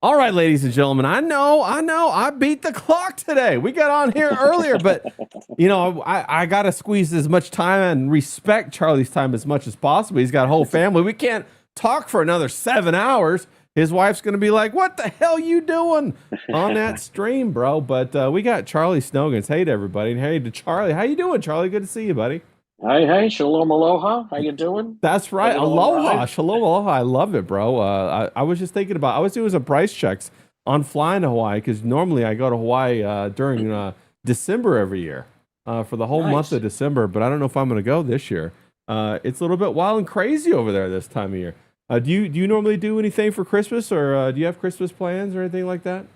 All right, ladies and gentlemen, I beat the clock today. We got on here earlier, but I got to squeeze as much time and respect Charlie's time as much as possible. He's got a whole family. We can't talk for another 7 hours. His wife's going to be like, "What the hell you doing on that stream, bro?" But we got Charlie Snogans. Hey to everybody, and hey to Charlie. How you doing, Charlie? Good to see you, buddy. Hey, shalom aloha. How you doing? That's right. Taking a little Aloha. ride? Shalom. Aloha. I love it, bro. I was just thinking about, I was doing some price checks on flying to Hawaii because normally I go to Hawaii during December every year for the whole month Nice. of December, but I don't know if I'm going to go this year. It's a little bit wild and crazy over there this time of year. Do you normally do anything for Christmas or do you have Christmas plans or anything like that?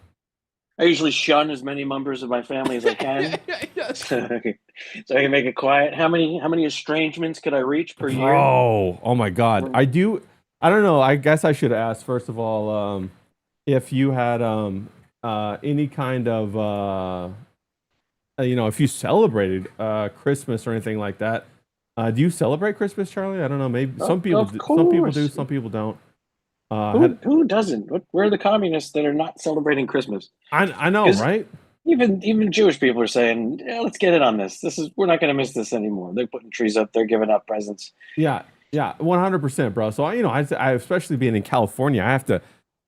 I usually shun as many members of my family as I can, Yes. so I can make it quiet. How many estrangements could I reach per year? Bro, oh my God. Mm. I don't know. I guess I should ask, first of all, if you had any kind of, if you celebrated Christmas or anything like that. Do you celebrate Christmas, Charlie? I don't know. Maybe some people Of do, some people do, course. some people don't. Who doesn't? Where are the communists that are not celebrating Christmas? I know, Because right? even Jewish people are saying, yeah, let's get in on this. We're not going to miss this anymore. They're putting trees up. They're giving up presents. Yeah, yeah, 100%, bro. So I especially being in California, I have to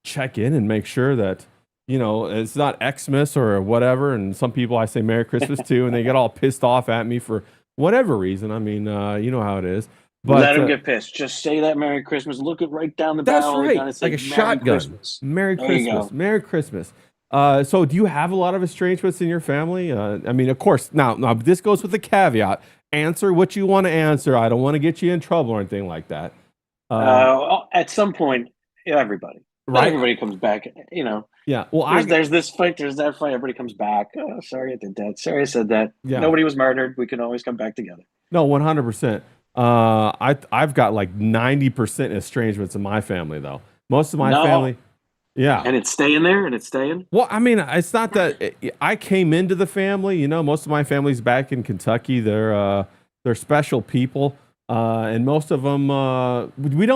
check in and make sure that it's not Xmas or whatever. And some people I say Merry Christmas to, and they get all pissed off at me for whatever reason. I mean, you know how it is. Let But them get pissed. Just say that Merry Christmas. Look it right down the that's barrel, right right, down and like say a Merry shotgun. Christmas. Merry There you Christmas, go. Merry Christmas. So do you have a lot of estrangements in your family? I mean, of course. Now this goes with the caveat: answer what you want to answer. I don't want to get you in trouble or anything like that. At some point, yeah, everybody, not Right? everybody comes back. Yeah. Well, There's this fight, there's that fight. Everybody comes back. Oh, sorry, I did that. Sorry, I said that. yeah. Nobody was murdered. We can always come back together. No, 100%. I've got like 90% estrangements in my family though. Most of my No, family, yeah. and it's staying there, and it's staying. Well, I mean, it's not that I came into the family. Most of my family's back in Kentucky. They're special people, and most of them we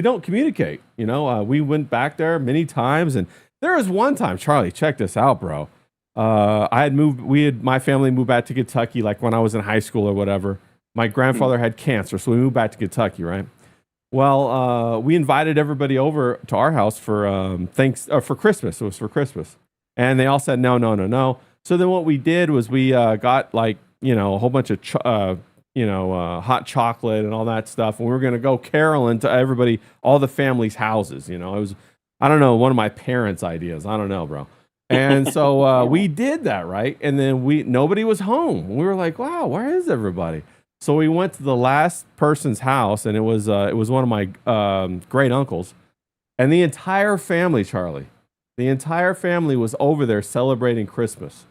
don't communicate. We went back there many times, and there was one time, Charlie, check this out, bro. I had moved. My family moved back to Kentucky, like when I was in high school or whatever. My grandfather had cancer, so we moved back to Kentucky, right? Well, we invited everybody over to our house for for Christmas. It was for Christmas, and they all said no, no, no, no. So then what we did was we got like a whole bunch of hot chocolate and all that stuff, and we were gonna go caroling to everybody, all the family's houses. It was, I don't know, one of my parents' ideas. I don't know, bro. And so we did that, right? And then nobody was home. We were like, wow, where is everybody? So we went to the last person's house, and it was one of my great uncles, and the entire family, Charlie, the entire family was over there celebrating Christmas.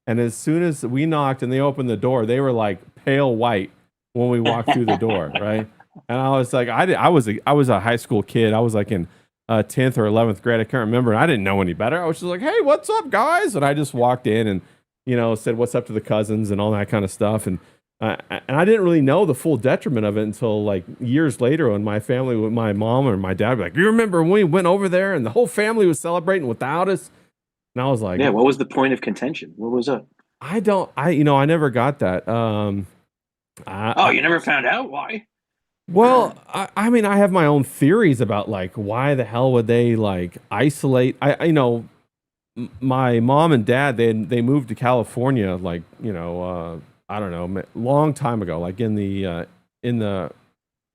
And as soon as we knocked and they opened the door, they were like pale white when we walked through the door, right? And I was like, I was a high school kid. I was like in 10th or 11th grade. I can't remember. And I didn't know any better. I was just like, hey, what's up, guys? And I just walked in and said what's up to the cousins and all that kind of stuff. And I didn't really know the full detriment of it until like years later when my family, with my mom or my dad, were like, you remember when we went over there and the whole family was celebrating without us? And I was like, Yeah. What was the point of contention? What was up? I never got that. I, Oh, I, you never found out why? well, I mean, I have my own theories about like why the hell would they like isolate? My mom and dad, they moved to California like I don't know, long time ago, like in the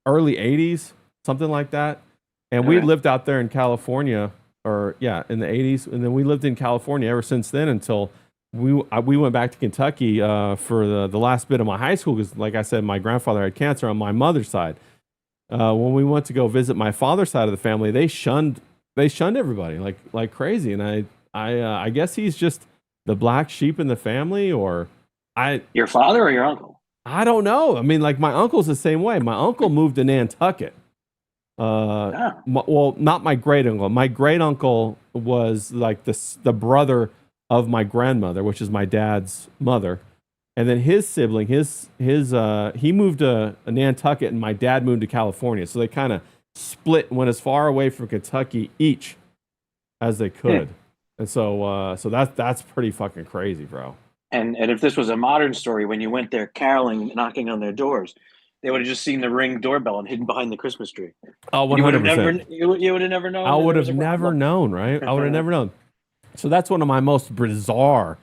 early '80s, something like that. And we Okay. lived out there in California, or yeah, in the '80s, and then we lived in California ever since then until we went back to Kentucky for the last bit of my high school because, like I said, my grandfather had cancer on my mother's side. When we went to go visit my father's side of the family, they shunned everybody like crazy, and I guess he's just the black sheep in the family, or I Your father or your uncle? I don't know. I mean, like my uncle's the same way. My uncle moved to Nantucket. Oh, Well, not my great uncle. My great uncle was like the brother of my grandmother, which is my dad's mother. And then his sibling, he moved to Nantucket, and my dad moved to California. So they kind of split, went as far away from Kentucky each. as they could. And so that's pretty fucking crazy, bro. And if this was a modern story, when you went there caroling, knocking on their doors, they would have just seen the Ring doorbell and hidden behind the Christmas tree. Oh, You would have never, 100%. you would have never known. I that would there was have a never problem. known, right? I would have never known. So that's one of my most bizarre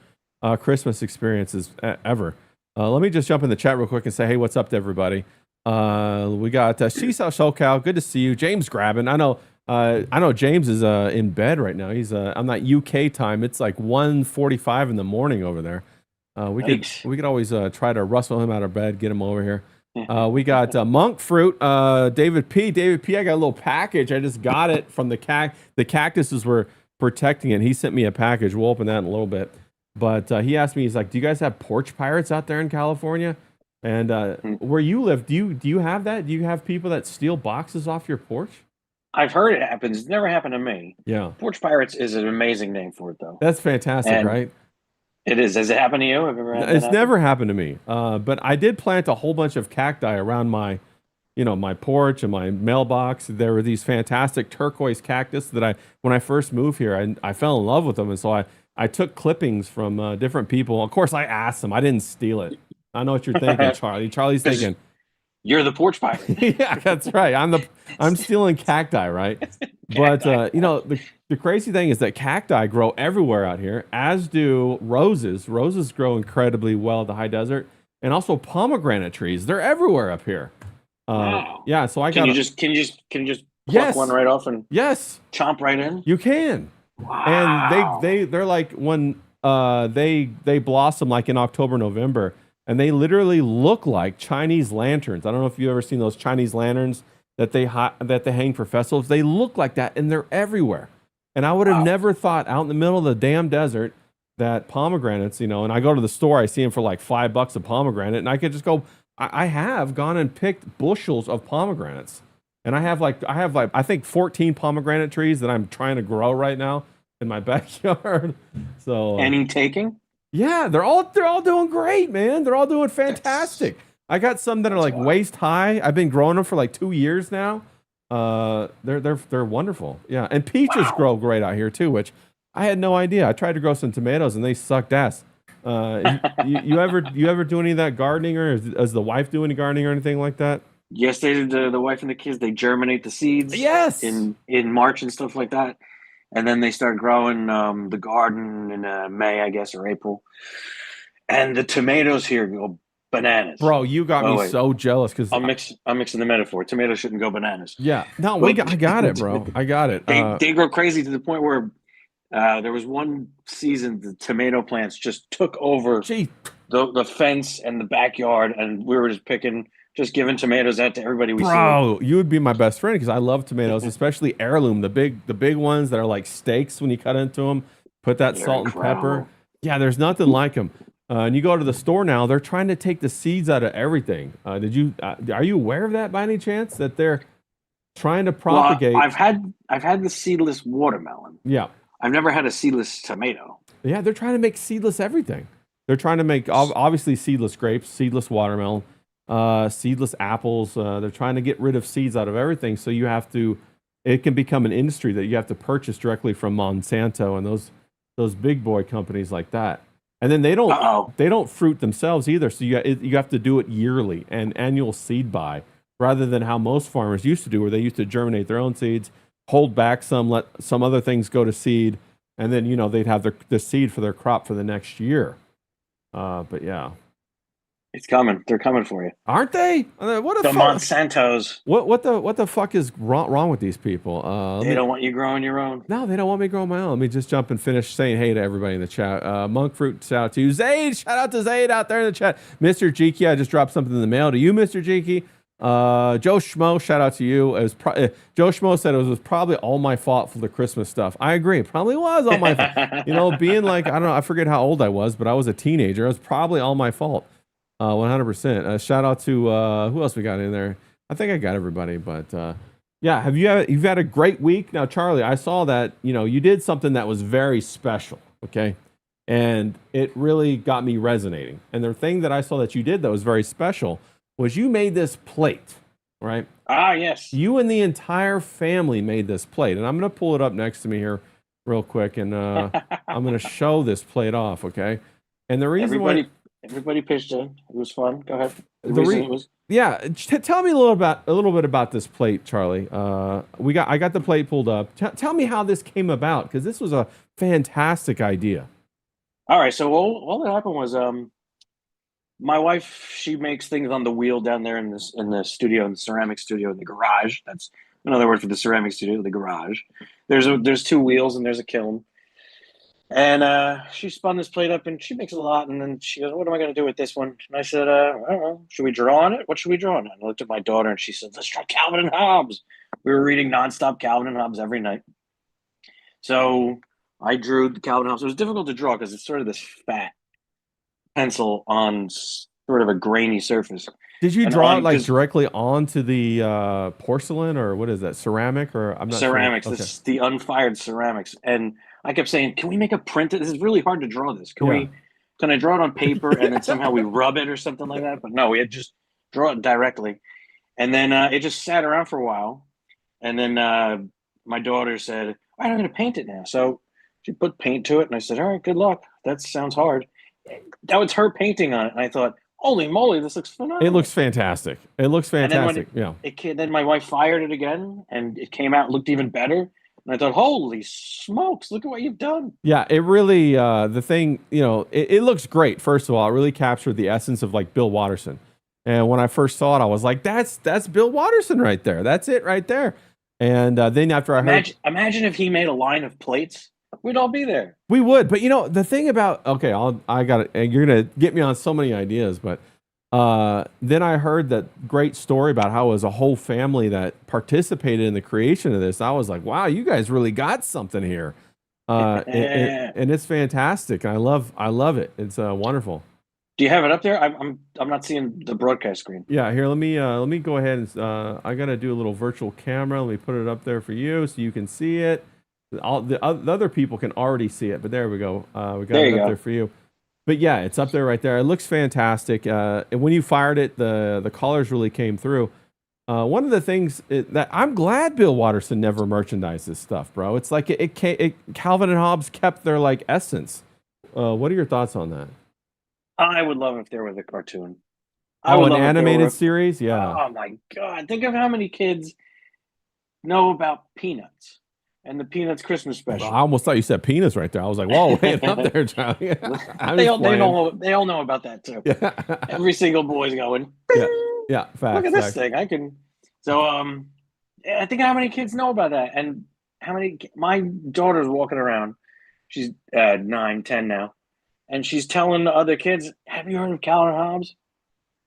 Christmas experiences ever. Let me just jump in the chat real quick and say, hey, what's up to everybody? We got Seesaw SoCal. Good to see you. James Grabbin. I know James is in bed right now. He's on that UK time. It's like 1:45 in the morning over there. We could always try to rustle him out of bed, get him over here. We got monk fruit. David P. David P. I got a little package. I just got it from the cactuses were protecting it. He sent me a package. We'll open that in a little bit. But he asked me, he's like, "Do you guys have porch pirates out there in California?" And where you live, do you have that? Do you have people that steal boxes off your porch? I've heard it happens. It's never happened to me. Yeah, Porch Pirates is an amazing name for it, though. that's fantastic, And right? it is. Has it happened to you? Have you ever had that It's happen? never happened to me. But I did plant a whole bunch of cacti around my porch and my mailbox. There were these fantastic turquoise cactus that when I first moved here, I fell in love with them. And so I took clippings from different people. Of course, I asked them. I didn't steal it. I know what you're thinking, Charlie. Charlie's thinking, You're the porch pirate. yeah, that's right. I'm stealing cacti, right? But the crazy thing is that cacti grow everywhere out here, as do roses. Roses grow incredibly well at the high desert, and also pomegranate trees. They're everywhere up here. Wow. Yeah, so I Can got. you just pluck Yes. one right off and Yes, chomp right in? you can. Wow. And they're like when they blossom like in October, November, and they literally look like Chinese lanterns. I don't know if you've ever seen those Chinese lanterns that they hang for festivals. They look like that, and they're everywhere. And I would have never thought out in the middle of the damn desert that pomegranates, and I go to the store, I see them for like $5 a pomegranate, and I could just go. I have gone and picked bushels of pomegranates, and I have like I think 14 pomegranate trees that I'm trying to grow right now in my backyard. So Any taking? yeah, they're all doing great, man. They're all doing fantastic. I got some that are like waist high. I've been growing them for like 2 years now. They're wonderful. Yeah, and peaches grow great out here too, which I had no idea. I tried to grow some tomatoes and they sucked ass. You ever do any of that gardening, or does the wife do any gardening or anything like that? Yes, they did. The wife and the kids, they germinate the seeds. Yes. In March and stuff like that, and then they start growing the garden in May, I guess, or April. And the tomatoes here go bananas. Bro, you got me so jealous because I'm mixing the metaphor. Tomatoes shouldn't go bananas. Yeah, no, I got it, bro. I got it. They grow crazy to the point where there was one season the tomato plants just took over the fence and the backyard, and we were just giving tomatoes out to everybody we see. Bro, you would be my best friend because I love tomatoes, especially heirloom, the big ones that are like steaks when you cut into them. Put that salt and pepper. Yeah, there's nothing like them. And you go to the store now, they're trying to take the seeds out of everything. Are you aware of that by any chance? That they're trying to propagate? Well, I've had the seedless watermelon. Yeah. I've never had a seedless tomato. Yeah, they're trying to make seedless everything. They're trying to make obviously seedless grapes, seedless watermelon, seedless apples. They're trying to get rid of seeds out of everything. So it can become an industry that you have to purchase directly from Monsanto and those big boy companies like that. And then they don't fruit themselves either. So you have to do it yearly and annual seed buy, rather than how most farmers used to do, where they used to germinate their own seeds, hold back some, let some other things go to seed, and then they'd have the seed for their crop for the next year. But yeah, it's coming. They're coming for you, aren't they? What the Monsantos? What the fuck is wrong with these people? They don't want you growing your own. No, they don't want me growing my own. Let me just jump and finish saying hey to everybody in the chat. Monk Fruit, shout out to you. Zaid, shout out to Zaid out there in the chat. Mr. Geeky, I just dropped something in the mail to you, Mr. Geeky. Joe Schmo, shout out to you. It was Joe Schmo said it was probably all my fault for the Christmas stuff. I agree. It probably was all my fault. Being like, I don't know, I forget how old I was, but I was a teenager. It was probably all my fault. 100%. Shout out to who else we got in there? I think I got everybody, but yeah, you've had a great week. Now, Charlie, I saw that you did something that was very special, okay? And it really got me resonating. And the thing that I saw that you did that was very special was you made this plate, right? Ah, yes. You and the entire family made this plate. And I'm going to pull it up next to me here real quick, and I'm going to show this plate off. Okay, and the reason why everybody pitched in. It was fun. Go ahead. the re- It was yeah, tell me a little bit about this plate, Charlie. I got the plate pulled up. Tell me how this came about, because this was a fantastic idea. all right. So all that happened was my wife, she makes things on the wheel down there in the studio, in the ceramic studio, in the garage. That's another word for the ceramic studio, the garage. There's two wheels and there's a kiln. And she spun this plate up and she makes a lot. And then she goes, "What am I going to do with this one?" And I said, "I don't know. Should we draw on it? What should we draw on it?" And I looked at my daughter and she said, "Let's draw Calvin and Hobbes." We were reading nonstop Calvin and Hobbes every night. So I drew the Calvin and Hobbes. It was difficult to draw because it's sort of this fat pencil on sort of a grainy surface. Did you draw it like directly onto the porcelain, or what is that, ceramic? Or I'm not ceramics. sure. This is the unfired ceramics. And I kept saying, "Can we make a print? This is really hard to draw this. Can I draw it on paper and then somehow we rub it or something like that?" But no, we had just draw it directly. And then it just sat around for a while. And then my daughter said, "All right, I'm going to paint it now." So she put paint to it. And I said, "All right, good luck. That sounds hard." That was her painting on it. And I thought, "Holy moly, this looks phenomenal." It looks fantastic. It looks fantastic. Then my wife fired it again and it came out, looked even better. And I thought, "Holy smokes, look at what you've done." Yeah, it really, the thing, it looks great. First of all, it really captured the essence of like Bill Watterson. And when I first saw it, I was like, that's Bill Watterson right there. That's it right there. And then after I heard... Imagine if he made a line of plates. We'd all be there. We would. But the thing about, okay, you're going to get me on so many ideas, but then I heard that great story about how it was a whole family that participated in the creation of this. I was like, wow, you guys really got something here. And it's fantastic. I love it. It's wonderful. Do you have it up there? I'm not seeing the broadcast screen. Yeah, here, let me go ahead and I got to do a little virtual camera. Let me put it up there for you so you can see it. All the other people can already see it, but there we go. We got it up there for you. But yeah, it's up there right there. It looks fantastic. And when you fired it, the colors really came through. One of the things that I'm glad Bill Watterson never merchandised this stuff, bro. It's like Calvin and Hobbes kept their like essence. What are your thoughts on that? I would love if there was a cartoon. An animated series? Yeah. Oh my God. Think of how many kids know about Peanuts and the Peanuts Christmas special. I almost thought you said penis right there. I was like, whoa, wait up there, Charlie. They all know about that too. Yeah. Every single boy's going, yeah, facts. Look at this thing. I can. So, I think how many kids know about that, and my daughter's walking around. She's 9, 10 now. And she's telling the other kids, "Have you heard of Calvin and Hobbes?"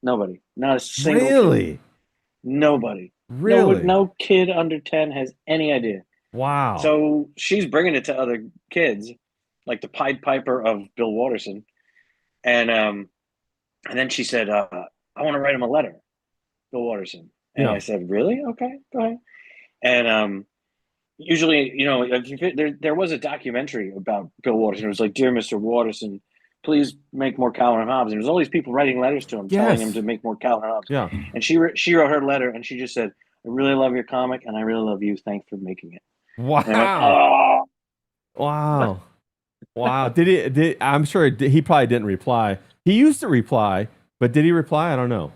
Nobody. Not a single Really? Kid. Nobody. Really? No kid under 10 has any idea. Wow. So she's bringing it to other kids, like the Pied Piper of Bill Watterson. And then she said, "I want to write him a letter, Bill Watterson." And I said, "Really? Okay, go ahead." And usually, there was a documentary about Bill Watterson. It was like, "Dear Mr. Watterson, please make more Calvin and Hobbes." And there's all these people writing letters to him, telling him to make more Calvin and Hobbes. Yeah. And she wrote her letter, and she just said, "I really love your comic, and I really love you. Thanks for making it." Wow. Went, "Oh." Wow. Wow. I'm sure he probably didn't reply. He used to reply, but did he reply? I don't know.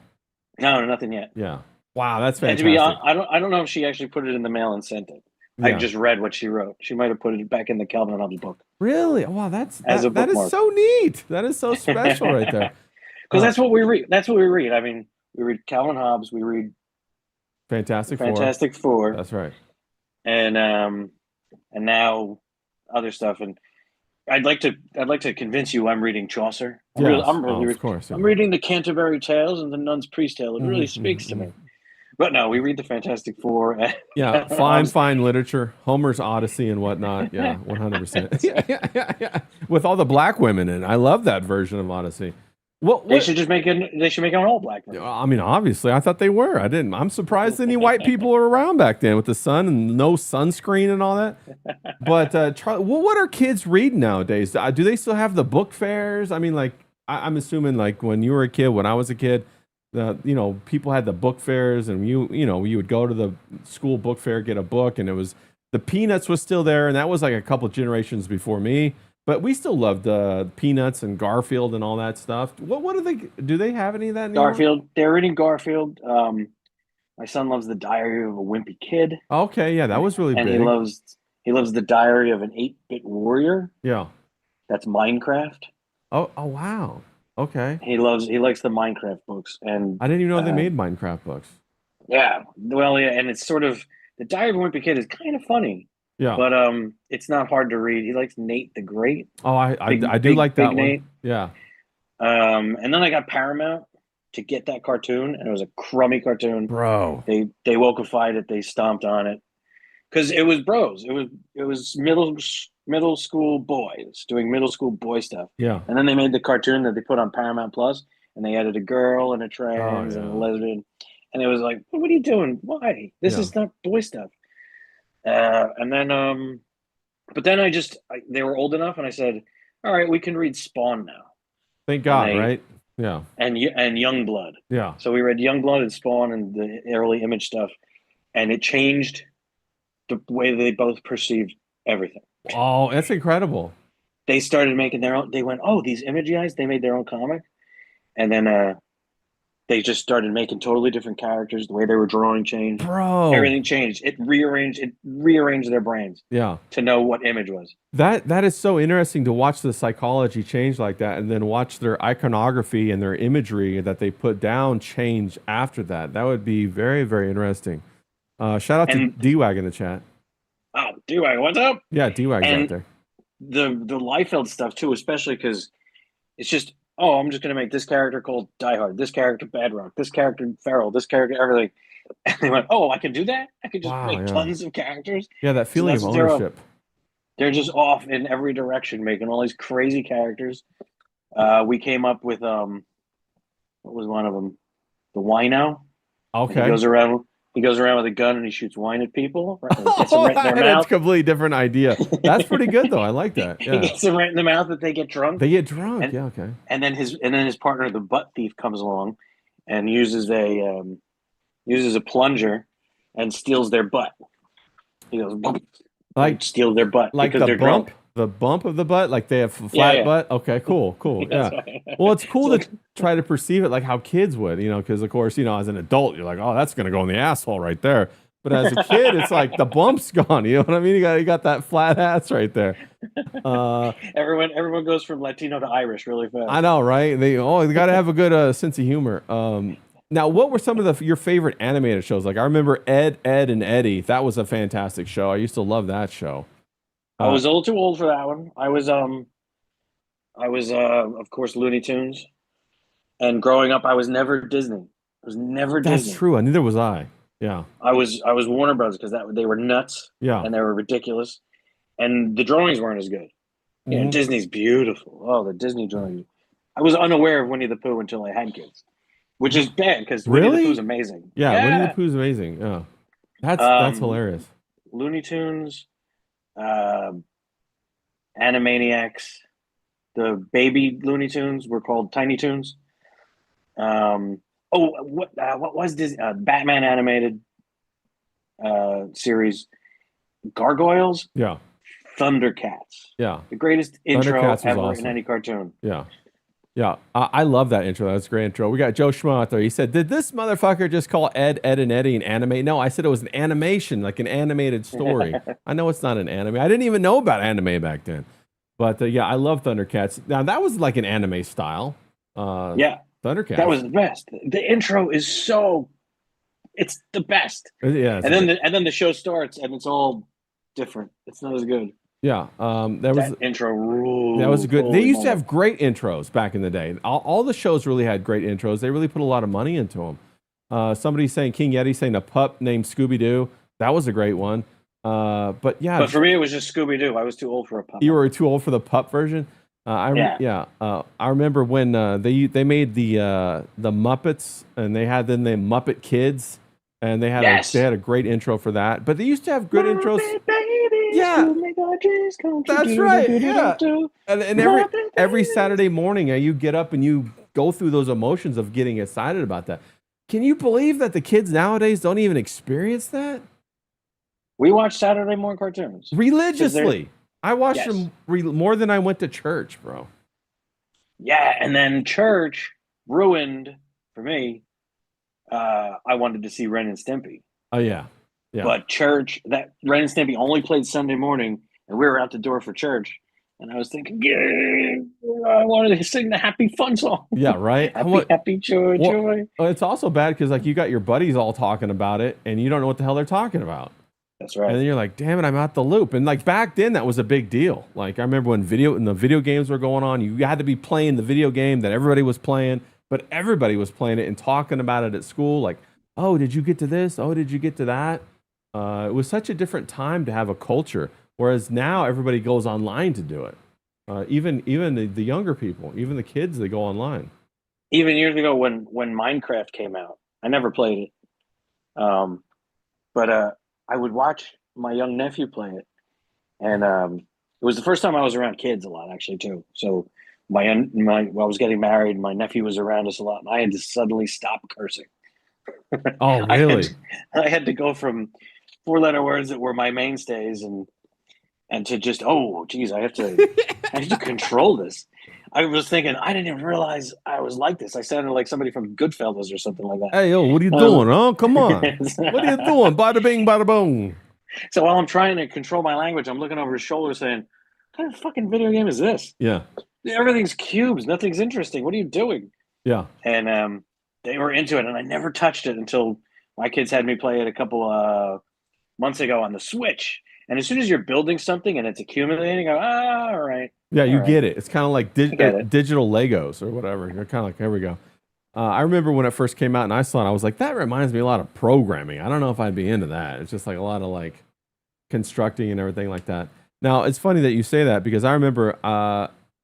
No, nothing yet. Yeah. Wow, that's fantastic. And to be honest, I don't know if she actually put it in the mail and sent it. Yeah. I just read what she wrote. She might have put it back in the Calvin and Hobbes book. Really? Wow, that is so neat. That is so special right there. Because that's what we read. That's what we read. I mean, we read Calvin and Hobbes. We read Fantastic Four. That's right. And now other stuff. And I'd like to convince you I'm reading Chaucer. Of course. I'm reading the Canterbury Tales and the Nun's Priest Tale. It really speaks to me. But no, we read the Fantastic Four. Yeah, fine literature, Homer's Odyssey and whatnot. Yeah, 100%. Yeah. With all the black women in it. I love that version of Odyssey. They should just make it. They should make it all black women. I mean, obviously, I thought they were. I didn't. I'm surprised any white people were around back then with the sun and no sunscreen and all that. But Charlie, what are kids reading nowadays? Do they still have the book fairs? I mean, like I'm assuming, like when you were a kid, when I was a kid. People had the book fairs, and you would go to the school book fair, get a book, and it was The Peanuts was still there, and that was like a couple generations before me. But we still loved Peanuts and Garfield and all that stuff. What do they do? They have any of that anymore? Garfield. They're reading Garfield. My son loves the Diary of a Wimpy Kid, Okay, yeah, that was really and big. he loves the Diary of an 8-Bit Warrior. Yeah. That's Minecraft. Oh wow. Okay. He likes the Minecraft books, and I didn't even know they made Minecraft books. yeah, well, yeah, and it's sort of the Diary of a Wimpy Kid is kind of funny, Yeah. but it's not hard to read. He likes Nate the Great. Oh, I do like that one. Nate. Yeah. And then I got Paramount to get that cartoon, and it was a crummy cartoon. Bro. They wokeified it. They stomped on it because it was bros. It was middle school boys doing middle school boy stuff. Yeah. And then they made the cartoon that they put on Paramount Plus, and they added a girl and a trans and a lesbian, and it was like, what are you doing? Why? This is not boy stuff. And then, but then they were old enough, and I said, all right, we can read Spawn now. Thank God, right? Yeah. And Youngblood. Yeah. So we read Youngblood and Spawn and the early Image stuff, and it changed the way they both perceived everything. Oh, that's incredible. They started making their own. They went, oh, these Image guys, they made their own comic, and then they just started making totally different characters. The way they were drawing changed. Bro. Everything changed. It rearranged their brains. Yeah. To know what Image was. That is so interesting to watch the psychology change like that, and then watch their iconography and their imagery that they put down change after that. That would be very, very interesting. Shout out to D-Wag in the chat. Oh, D-Wag, what's up? Yeah, D-Wag's out there. The Liefeld stuff too, especially because it's just, oh, I'm just going to make this character called Die Hard, this character Bedrock, this character Feral, this character everything. And they went, oh, I can do that? I can just make tons of characters? Yeah, that feeling of ownership. They're just off in every direction, making all these crazy characters. We came up with, what was one of them? The Wino. Okay. He goes around with a gun and he shoots wine at people. Gets them right in their mouth. That's a completely different idea. That's pretty good though. I like that. Yeah. He gets them right in the mouth that they get drunk. They get drunk. Yeah. Okay. And then his partner, the butt thief, comes along and uses a plunger and steals their butt. He goes steals their butt like because they're bump. drunk. The bump of the butt, like they have a flat butt. Okay, cool. Yeah. Well, it's cool to try to perceive it like how kids would, because of course, as an adult, you're like, oh, that's gonna go in the asshole right there. But as a kid, it's like the bump's gone. You know what I mean? You got that flat ass right there. Everyone goes from Latino to Irish really fast. I know, right? They got to have a good sense of humor. Now, what were some of your favorite animated shows? Like I remember Ed, and Eddie. That was a fantastic show. I used to love that show. I was a little too old for that one. I was of course Looney Tunes, and growing up I was never Disney. I was never Disney. That's true. Neither was I. Yeah. I was Warner Brothers because they were nuts. Yeah. And they were ridiculous, and the drawings weren't as good. Mm-hmm. Disney's beautiful. Oh, the Disney drawings. I was unaware of Winnie the Pooh until I had kids, which is bad because Winnie the Pooh's amazing. Yeah, Winnie the Pooh's amazing. Yeah. That's hilarious. Looney Tunes. Animaniacs, the baby Looney Tunes were called Tiny Toons. What was this? Batman animated series, Gargoyles. Yeah. Thundercats. Yeah. The greatest intro ever awesome. in any cartoon. Yeah. Yeah, I love that intro. That's a great intro. We got Joe Schmo out there. He said, did this motherfucker just call Ed, and Eddie an anime? No, I said it was an animation, like an animated story. I know it's not an anime. I didn't even know about anime back then. But yeah, I love Thundercats. Now, that was like an anime style. Yeah. Thundercats. That was the best. The intro is it's the best. Yeah. And then the show starts and it's all different. It's not as good. Yeah, that intro rule. That was good. They used to have great intros back in the day. All the shows really had great intros. They really put a lot of money into them. Somebody saying King Yeti saying a pup named Scooby Doo. That was a great one. But for me it was just Scooby Doo. I was too old for a pup. You were too old for the pup version. I remember when they made the Muppets and they had the Muppet Kids. And they had a great intro for that. But they used to have good intros. Yeah, that's right. Yeah, and every Saturday morning, you get up and you go through those emotions of getting excited about that. Can you believe that the kids nowadays don't even experience that? We watch Saturday morning cartoons religiously. I watched yes. them more than I went to church, bro. Yeah, and then church ruined for me. I wanted to see Ren and Stimpy. Oh yeah, yeah, But church, that Ren and Stimpy only played Sunday morning, and we were out the door for church. And I was thinking, yeah, I wanted to sing the happy fun song. yeah. Right. Happy, joy, Well, joy. it's also bad because like you got your buddies all talking about it, and you don't know what the hell they're talking about. That's And right. then you're like, damn it, I'm out the loop. And like back then, that was a big deal. Like I remember when the video games were going on, you had to be playing the video game that everybody was playing, but everybody was playing it and talking about it at school. Like, oh, did you get to this? Oh, did you get to that? It was such a different time to have a culture. Whereas now everybody goes online to do it. Even the younger people, even the kids, they go online. Even years ago when Minecraft came out, I never played it. But I would watch my young nephew play it. And it was the first time I was around kids a lot, actually, too. So while I was getting married, my nephew was around us a lot, and I had to suddenly stop cursing. Oh, I had really? to, I had to go from four-letter words that were my mainstays and to just geez, I have to control this. I was thinking I didn't even realize I was like this. I sounded like somebody from Goodfellas or something like that. Hey, yo, what are you doing? Oh, come on. What are you doing? Bada bing, bada boom. So while I'm trying to control my language, I'm looking over his shoulder saying, "What kind of fucking video game is this? Yeah, Everything's cubes. Nothing's interesting. What are you doing?" yeah. And they were into it, and I never touched it until my kids had me play it a couple months ago on the Switch. And as soon as you're building something and it's accumulating, I go, all right, Yeah, all you right, get it. It's kind of like I get it. digital Legos or whatever. You're kind of like, here we go. I remember when it first came out and I saw it, I was like, that reminds me a lot of programming. I don't know if I'd be into that. It's just like a lot of like constructing and everything like that. Now, it's funny that you say that because I remember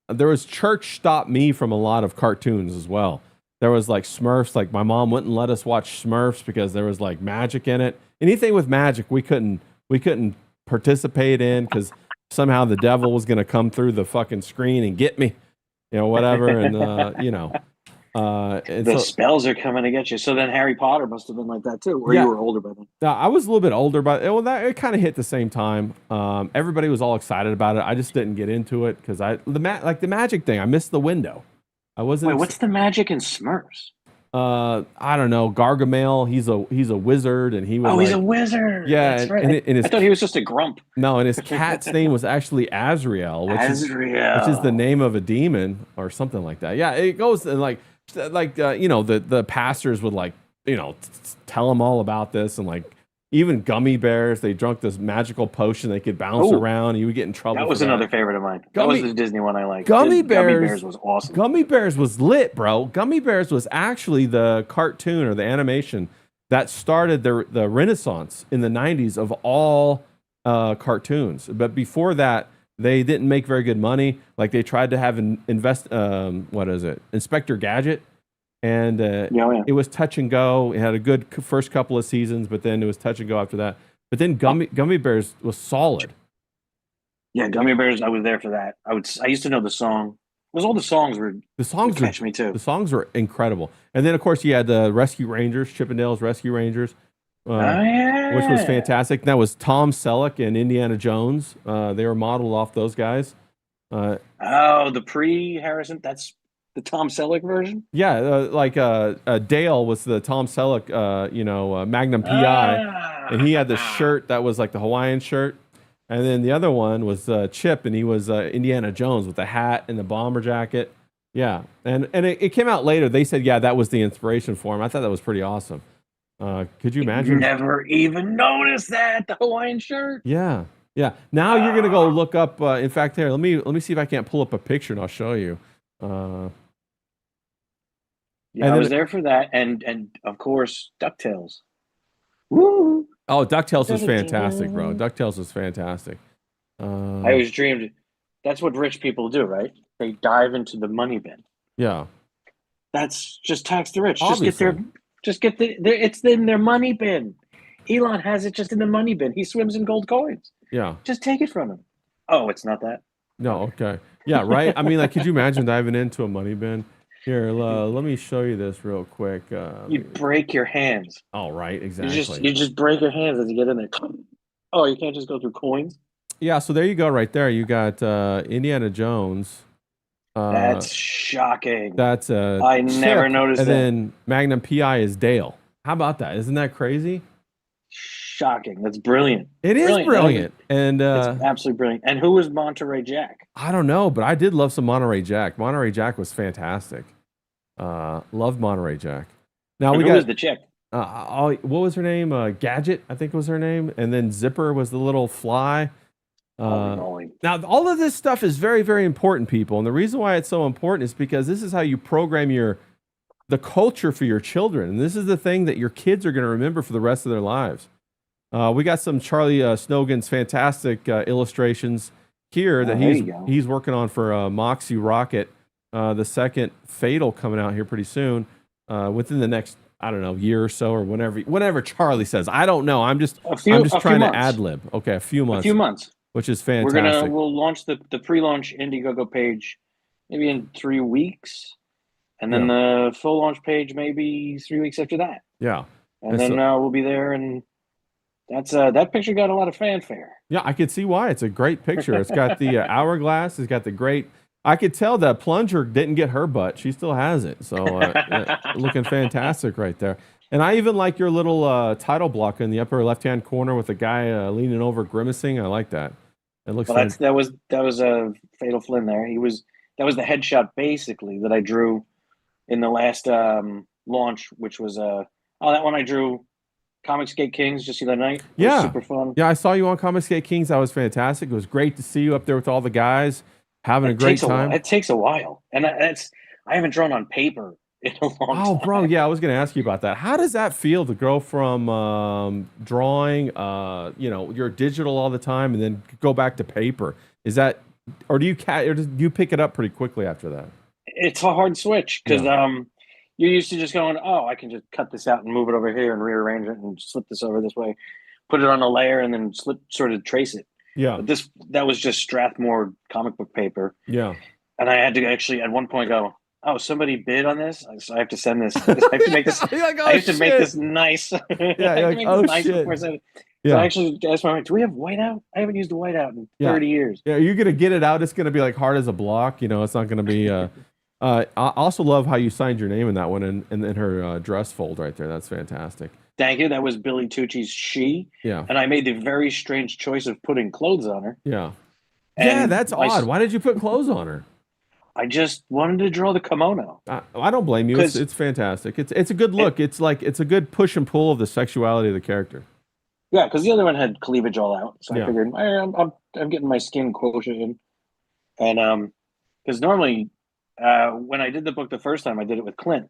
there was church stopped me from a lot of cartoons as well. There was like Smurfs, like my mom wouldn't let us watch Smurfs because there was like magic in it. Anything with magic, we couldn't participate in because somehow the devil was going to come through the fucking screen and get me, whatever. And and The so spells are coming to get you. So then Harry Potter must have been like that too, or you yeah, were older by then. I was a little bit older, but that it kind of hit the same time. Everybody was all excited about it. I just didn't get into it because like the magic thing. I missed the window. I wasn't. Wait, what's the magic in Smurfs? I don't know. Gargamel. He's a wizard, and he would Oh, he's a like wizard. yeah, That's right. and his I thought he was just a grump. no, and his cat's name was actually Azrael, which is the Azrael. name of a demon or something like that. Yeah, it goes and like the pastors would like tell them all about this and like even gummy bears. They drunk this magical potion they could bounce Oh, around. And you would get in trouble. that was for another favorite of mine. That was the Disney one I liked. Gummy Gummy bears. Bears was awesome. Gummy Bears was lit, bro. Gummy Bears was actually the cartoon or the animation that started the renaissance in the 90s of all cartoons. But before that, they didn't make very good money. Like they tried to have what is it? Inspector Gadget. And Yeah. it was touch and go. It had a good first couple of seasons, but then it was touch and go after that. But then Gummy Bears was solid. Yeah, Gummy Bears. I was there for that. I used to know the song. Because all the songs The would songs catch me too. The songs were incredible. And then of course you had the Rescue Rangers, Chippendales Rescue Rangers, Oh yeah, which was fantastic. That was Tom Selleck and Indiana Jones. They were modeled off those guys. Oh, the pre-Harrison. That's the Tom Selleck version. Yeah, Dale was the Tom Selleck, Magnum PI, and he had the shirt that was like the Hawaiian shirt. And then the other one was Chip, and he was Indiana Jones with the hat and the bomber jacket. Yeah, and it came out later. They said, yeah, that was the inspiration for him. I thought that was pretty awesome. Could you imagine? Never even noticed that the Hawaiian shirt. Yeah, yeah. Now you're gonna go look up. In fact, here, let me see if I can't pull up a picture and I'll show you. Yeah, and I then, was there for that, and of course DuckTales. Woo! oh, DuckTales was fantastic, bro. DuckTales was fantastic. I always dreamed. That's what rich people do, right? They dive into the money bin. Yeah. That's just tax the rich. Obviously. Just get it's in their money bin. Elon has it just in the money bin. He swims in gold coins. Yeah. Just take it from him. Oh, it's not that. No. Okay. Yeah. Right. I mean, like, could you imagine diving into a money bin? Here, let me show you this real quick. You break your hands. Oh, right. Exactly. You just break your hands as you get in there. Oh, you can't just go through coins. Yeah, so there you go, right there. You got Indiana Jones. Uh, That's shocking. that's I never Chip, noticed and that. then Magnum PI is Dale. How about that? Isn't that crazy? Shocking. That's brilliant. It is Brilliant. I think brilliant, and it's absolutely brilliant. And who was Monterey Jack? I don't know, but I did love some Monterey Jack. Monterey Jack was fantastic. Loved Monterey Jack. Now And we who was got the chick? what was her name? Gadget, I think was her name, and then Zipper was the little fly. Holy Uh, moly. Now all of this stuff is very, very important, people, and the reason why it's so important is because this is how you program the culture for your children, and this is the thing that your kids are going to remember for the rest of their lives. We got some Charlie Snogan's fantastic illustrations here that Oh, there you go. he's working on for Moxie Rocket, the second Fatl coming out here pretty soon, within the next, I don't know, year or so, or whenever Charlie says. I don't know. I'm just A I'm few just trying to months. ad lib. Okay, a few A months, few months. which is fantastic. We'll launch the pre-launch Indiegogo page maybe in 3 weeks, and then Yeah. the full launch page maybe 3 weeks after that. Yeah. And And then so, we'll be there, and that picture got a lot of fanfare. yeah, I could see why. It's a great picture. It's got the hourglass. It's got the great. I could tell that plunger didn't get her butt. She still has it. So looking fantastic right there. And I even like your little title block in the upper left-hand corner with the guy leaning over grimacing. I like that. It looks Well, that was a Fatal Flynn there. That was the headshot basically that I drew in the last launch, which was that one I drew Comics Gate Kings just the other night. It was yeah. super fun. Yeah, I saw you on Comics Gate Kings. That was fantastic. It was great to see you up there with all the guys having a great time. It takes a while, and I haven't drawn on paper in a long time. Oh, bro, yeah, I was going to ask you about that. How does that feel to go from drawing, your digital all the time, and then go back to paper? Is that, or do you pick it up pretty quickly after that? It's a hard switch because Yeah. you're used to just going, oh, I can just cut this out and move it over here and rearrange it and slip this over this way, put it on a layer, and then sort of trace it. Yeah. But that was just Strathmore comic book paper, Yeah. and I had to actually at one point go, oh, somebody bid on this, so I have to send this. I have to make this. You're like, oh, I have to make shit. this nice. Yeah, you're like, oh, shit. Before I send it. Yeah. So I actually asked my wife, do we have whiteout? I haven't used the whiteout in 30 years. Yeah, you're gonna get it out. It's gonna be like hard as a block. It's not gonna be. I also love how you signed your name in that one and in her dress fold right there. That's fantastic. Thank you. That was Billy Tucci's She. Yeah. And I made the very strange choice of putting clothes on her. Yeah. And yeah, that's odd. Why did you put clothes on her? I just wanted to draw the kimono. I don't blame you. It's fantastic. It's a good look. It's a good push and pull of the sexuality of the character. Yeah, because the other one had cleavage all out, so Yeah. I figured I'm getting my skin quotient in, and because normally when I did the book the first time, I did it with Clint.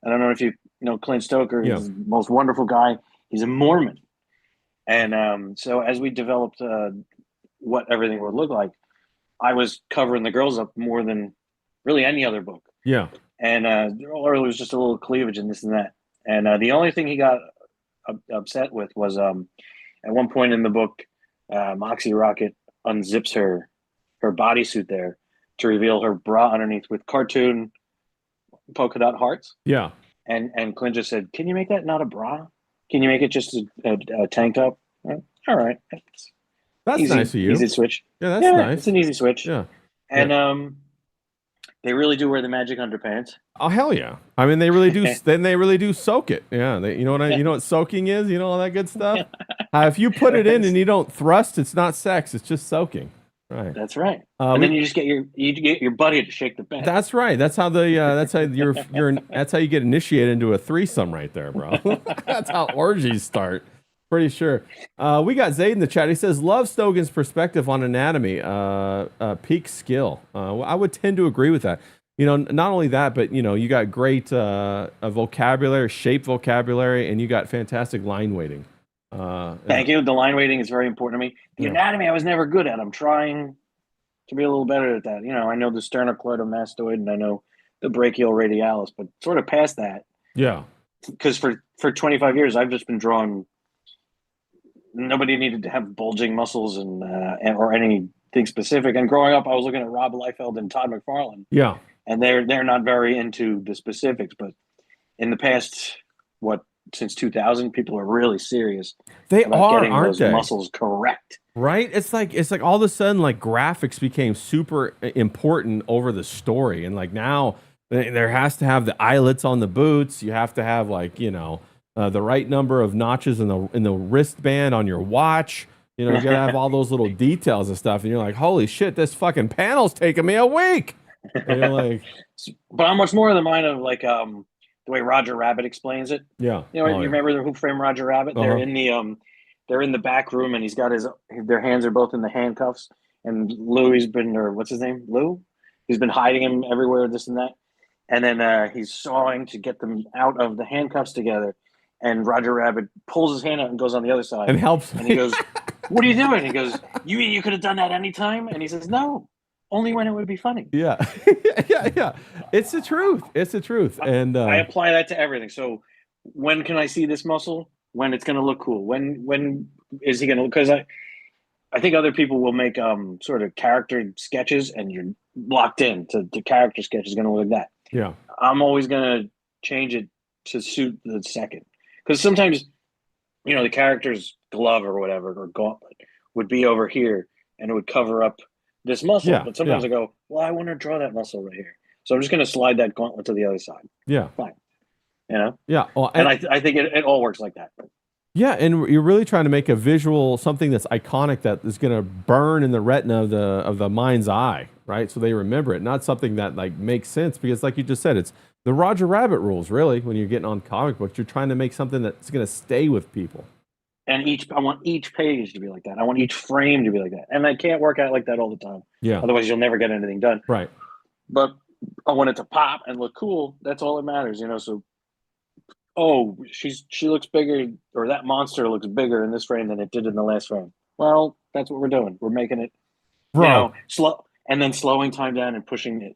I don't know if you know Clint Stoker. Yeah. He's the most wonderful guy. He's a Mormon, and so as we developed what everything would look like, I was covering the girls up more than really any other book. Yeah. And or it was just a little cleavage and this and that. And the only thing he got upset with was at one point in the book, Moxie Rocket unzips her bodysuit there to reveal her bra underneath with cartoon polka dot hearts. Yeah. And Clint just said, "Can you make that not a bra? Can you make it just a tank top?" All right. That's easy, nice of you. Easy switch. Yeah, that's nice. It's an easy switch. Yeah. And they really do wear the magic underpants. Oh hell yeah! I mean, they really do. Then they really do soak it. Yeah, you know what soaking is. You know all that good stuff. If you put it in and you don't thrust, it's not sex. It's just soaking. Right. That's right. And then you just get your buddy to shake the bed. That's right. That's how that's how that's how you get initiated into a threesome right there, bro. That's how orgies start. Pretty sure. We got Zayd in the chat. He says, love Stogan's perspective on anatomy. Peak skill. I would tend to agree with that. Not only that, but, you got great vocabulary, shape vocabulary, and you got fantastic line weighting. Thank you. The line weighting is very important to me. The anatomy I was never good at. I'm trying to be a little better at that. I know the sternocleidomastoid and I know the brachioradialis, but sort of past that. Yeah. Because for 25 years, I've just been drawing. Nobody needed to have bulging muscles and or anything specific. And growing up, I was looking at Rob Liefeld and Todd McFarlane. Yeah. And they're not very into the specifics. But in the past, since 2000, people are really serious They about are, getting aren't those they? muscles correct. Right? It's like all of a sudden like graphics became super important over the story, and like now there has to have the eyelets on the boots. You have to have like the right number of notches in the wristband on your watch. You know, you gotta have all those little details and stuff, and you're like, holy shit, this fucking panel's taking me a week. And you're like, But I'm much more in the mind of like the way Roger Rabbit explains it. yeah, You know, oh, you yeah. remember the Who Framed Roger Rabbit? They're in the back room, and he's got their hands are both in the handcuffs, and Louis been, or what's his name, Lou, he's been hiding him everywhere, this and that, and then he's sawing to get them out of the handcuffs together, and Roger Rabbit pulls his hand out and goes on the other side, And helps and me. he goes, "What are you doing?" He goes, "You mean you could have done that anytime?" And he says, "No, only when it would be funny." Yeah, yeah. It's the truth. It's the truth. And I apply that to everything. So when can I see this muscle? When it's going to look cool? When is he going to? Because I think other people will make sort of character sketches, and you're locked in to the character sketch is going to look like that. yeah, I'm always going to change it to suit the second, because sometimes the character's glove or whatever or gauntlet would be over here, and it would cover up this muscle. yeah, But sometimes yeah, I go, well, I want to draw that muscle right here, so I'm just going to slide that gauntlet to the other side. yeah, Fine. You know, yeah. Well, and I think it all works like that. yeah, and you're really trying to make a visual something that's iconic that is going to burn in the retina of the mind's eye, right? So they remember it, not something that like makes sense because, like you just said, it's the Roger Rabbit rules. Really, when you're getting on comic books, you're trying to make something that's going to stay with people. And I want each page to be like that. I want each frame to be like that, and I can't work out like that all the time. Yeah, Otherwise, you'll never get anything done. right. But I want it to pop and look cool. That's all that matters, So, oh, she looks bigger, or that monster looks bigger in this frame than it did in the last frame. Well, that's what we're doing. We're making it, Bro, slow, and then slowing time down and pushing it,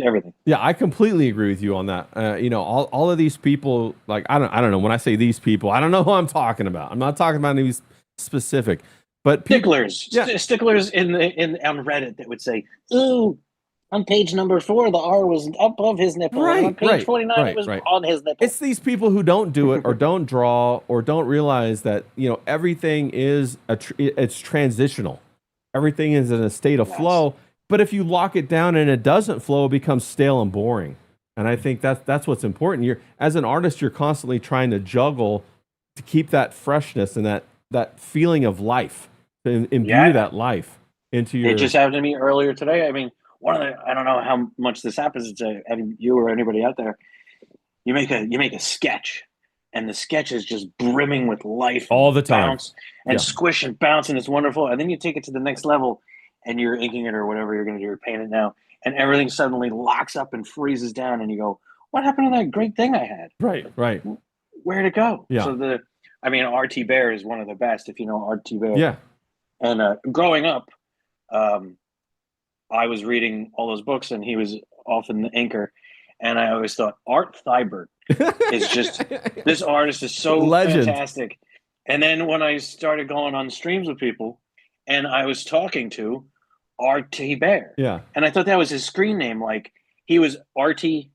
everything. yeah, I completely agree with you on that. All of these people, like I don't know. When I say these people, I don't know who I'm talking about. I'm not talking about any specific, but people, Sticklers, yeah, sticklers in on Reddit that would say, "Ooh, on page number 4, the R was above his nipple, and on page 49, it was on his nipple." It's these people who don't do it or don't draw or don't realize that everything is it's transitional. Everything is in a state of flow. But if you lock it down and it doesn't flow, it becomes stale and boring. And I think that's what's important. You're as an artist, you're constantly trying to juggle to keep that freshness and that feeling of life, to imbue that life into your. It just happened to me earlier today. I mean, I don't know how much this happens to you or anybody out there. You make a sketch, and the sketch is just brimming with life all the time, bounce and squish and bounce, and it's wonderful. And then you take it to the next level, and you're inking it or whatever you're going to do, or paint it now, and everything suddenly locks up and freezes down, and you go, "What happened to that great thing I had? Right. Where'd it go?" Yeah. So R.T. Bear is one of the best, if you know R.T. Bear. Yeah. And growing up, I was reading all those books, and he was often the inker, and I always thought Art Thibert is just this artist is so fantastic. And then when I started going on streams with people, and I was talking to R.T. Bear, and I thought that was his screen name, like he was R.T.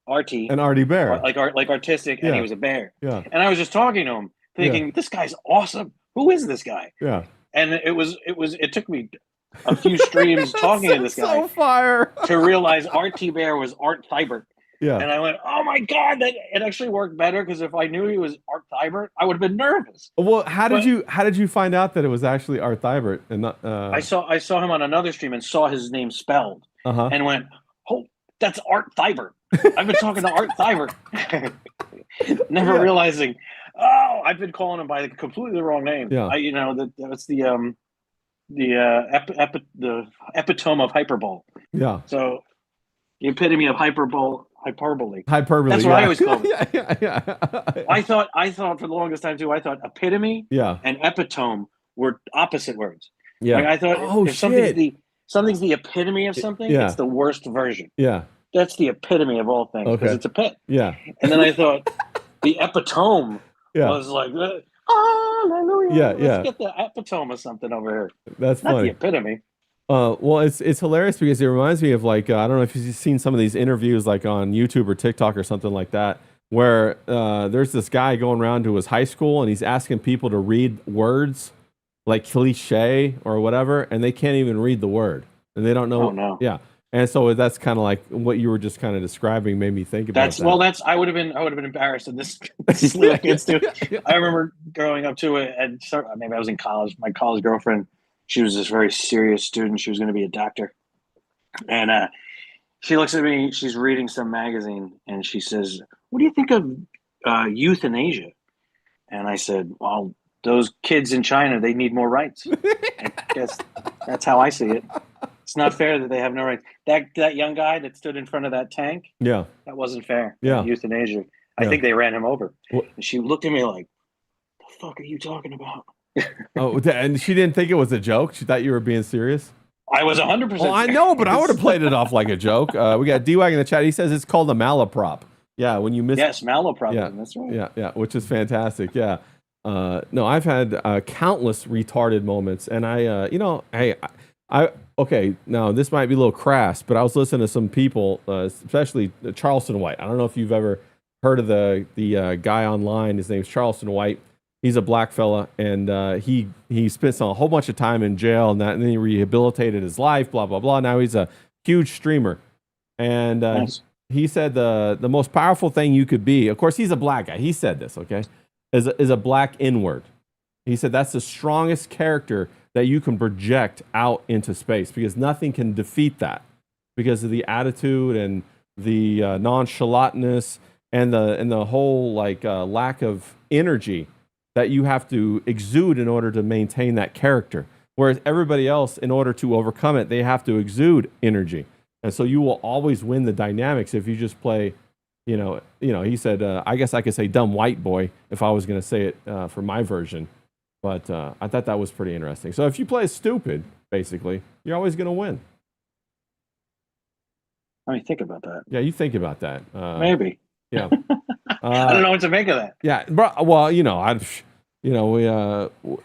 and Artie Bear, like artistic, and he was a bear. Yeah. And I was just talking to him, thinking, this guy's awesome. Who is this guy? Yeah. And it took me a few streams talking to this guy so fire to realize R.T. Bear was Art Thibert. Yeah. And I went, oh my God, that it actually worked better, because if I knew he was Art Thibert, I would have been nervous. Well, how did you find out that it was actually Art Thibert and not I saw him on another stream and saw his name spelled and went, oh, that's Art Thibert. I've been talking to Art Thibert. Never realizing, oh, I've been calling him by the completely wrong name. Yeah. That's the epitome of hyperbole. Yeah. So the epitome of hyperbole. Hyperbole. That's what I always call it. Yeah. I thought for the longest time too. I thought epitome and epitome were opposite words. Yeah. Like I thought if something's the epitome of something, it's the worst version. Yeah. That's the epitome of all things, because it's a pit. Yeah. And then I thought the epitome was like, hallelujah. Let's get the epitome of something over here. That's not funny. the epitome. Well, it's hilarious because it reminds me of like I don't know if you've seen some of these interviews like on YouTube or TikTok or something like that, where there's this guy going around to his high school and he's asking people to read words like cliche or whatever, and they can't even read the word and they don't know. Oh no. Yeah. And so that's kind of like what you were just kind of describing made me think about that. That's I would have been embarrassed in this little kids too. I remember growing up to it, and maybe I was in college. My college girlfriend, she was this very serious student. She was going to be a doctor, and she looks at me. She's reading some magazine, and she says, "What do you think of euthanasia?" And I said, "Well, those kids in China, they need more rights." I guess that's how I see it. It's not fair that they have no rights. That young guy that stood in front of that tank, Yeah. that wasn't fair. Yeah. Euthanasia. I Yeah. think they ran him over. What? And she looked at me like, "The fuck are you talking about?" Oh, and she didn't think it was a joke. She thought you were being serious. I was 100%. Well, I know, but I would have played it off like a joke. We got D-Wag in the chat. He says it's called a malaprop. Yeah, when you miss. Yes, malapropism. Yeah, that's right. Yeah, which is fantastic. Yeah. No, I've had countless retarded moments, and okay, now this might be a little crass, but I was listening to some people, especially Charleston White. I don't know if you've ever heard of the guy online. His name's Charleston White. He's a black fella, and he spent a whole bunch of time in jail, and then he rehabilitated his life. Blah blah blah. Now he's a huge streamer, and Nice. he said the most powerful thing you could be. Of course, he's a black guy. He said this. Okay, is a black N-word. He said that's the strongest character that you can project out into space because nothing can defeat that because of the attitude and the nonchalantness and the whole lack of energy that you have to exude in order to maintain that character. Whereas everybody else, in order to overcome it, they have to exude energy. And so you will always win the dynamics if you just play, he said, I guess I could say dumb white boy if I was going to say it for my version. But I thought that was pretty interesting. So if you play stupid, basically, you're always going to win. Let me think about that. Yeah, you think about that. Maybe. Yeah. I don't know what to make of that. Yeah, well,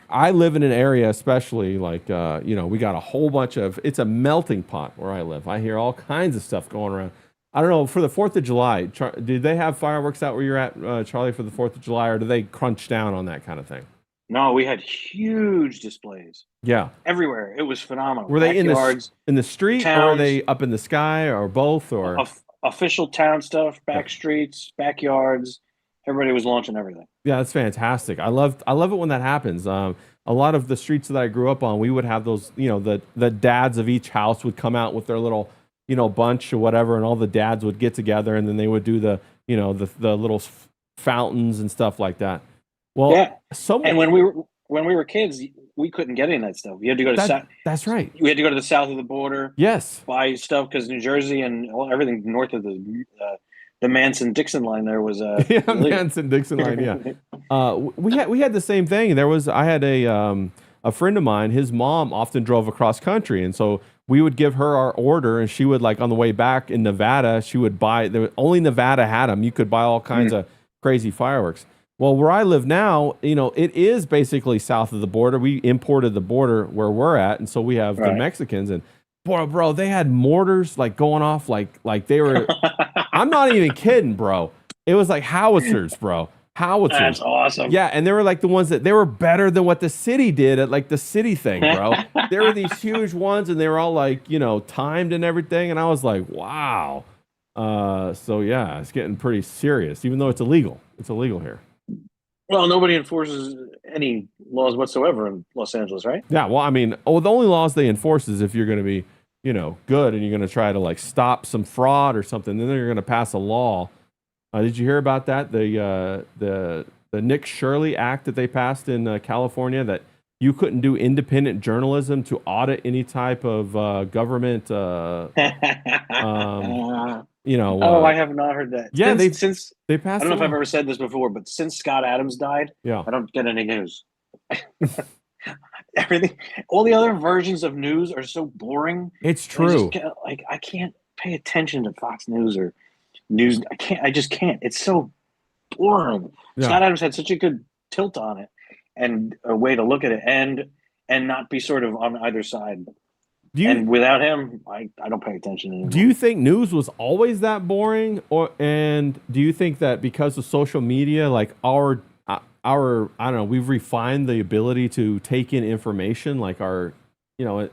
I live in an area, especially we got a whole bunch of. It's a melting pot where I live. I hear all kinds of stuff going around. I don't know for the 4th of July. Did they have fireworks out where you're at, Charlie, for the 4th of July, or do they crunch down on that kind of thing? No, we had huge displays. Yeah, everywhere. It was phenomenal. Were they Backyards, in the street, towns, or were they up in the sky, or both, or official town stuff, back streets, backyards? Everybody was launching everything. Yeah, that's fantastic. I love it when that happens. A lot of the streets that I grew up on, we would have those. The dads of each house would come out with their little bunch or whatever, and all the dads would get together, and then they would do the little fountains and stuff like that. Well, yeah. And when we were kids, we couldn't get any of that stuff. You had to go to That's right. We had to go to the south of the border. Yes. Buy stuff because New Jersey and everything north of the Manson-Dixon line there was Manson-Dixon line. Yeah. We had the same thing. I had a friend of mine. His mom often drove across country, and so we would give her our order, and she would on the way back in Nevada, she would buy. Only Nevada had them. You could buy all kinds of crazy fireworks. Well, where I live now, it is basically south of the border. We imported the border where we're at, and so we have the Mexicans. And bro, they had mortars going off like they were. I'm not even kidding, bro. It was like howitzers, bro. Howitzers. That's awesome. Yeah, and they were the ones they were better than what the city did at the city thing, bro. There were these huge ones, and they were all timed and everything, and I was like, wow. So yeah, it's getting pretty serious, even though it's illegal. It's illegal here. Well, nobody enforces any laws whatsoever in Los Angeles, right? Yeah, well, I mean, the only laws they enforce is if you're going to be, good and you're going to try to stop some fraud or something, then they're going to pass a law. Did you hear about that? The Nick Shirley Act that they passed in California that you couldn't do independent journalism to audit any type of government. I have not heard that. Yeah, since they passed. I don't know if I've ever said this before, but since Scott Adams died, I don't get any news. Everything, all the other versions of news are so boring. It's true. I can't pay attention to Fox News or news. I just can't. It's so boring. Yeah. Scott Adams had such a good tilt on it and a way to look at it and not be sort of on either side. And without him, I don't pay attention anymore. Do you think news was always that boring, and do you think that because of social media, like our I don't know, we've refined the ability to take in information, like you know,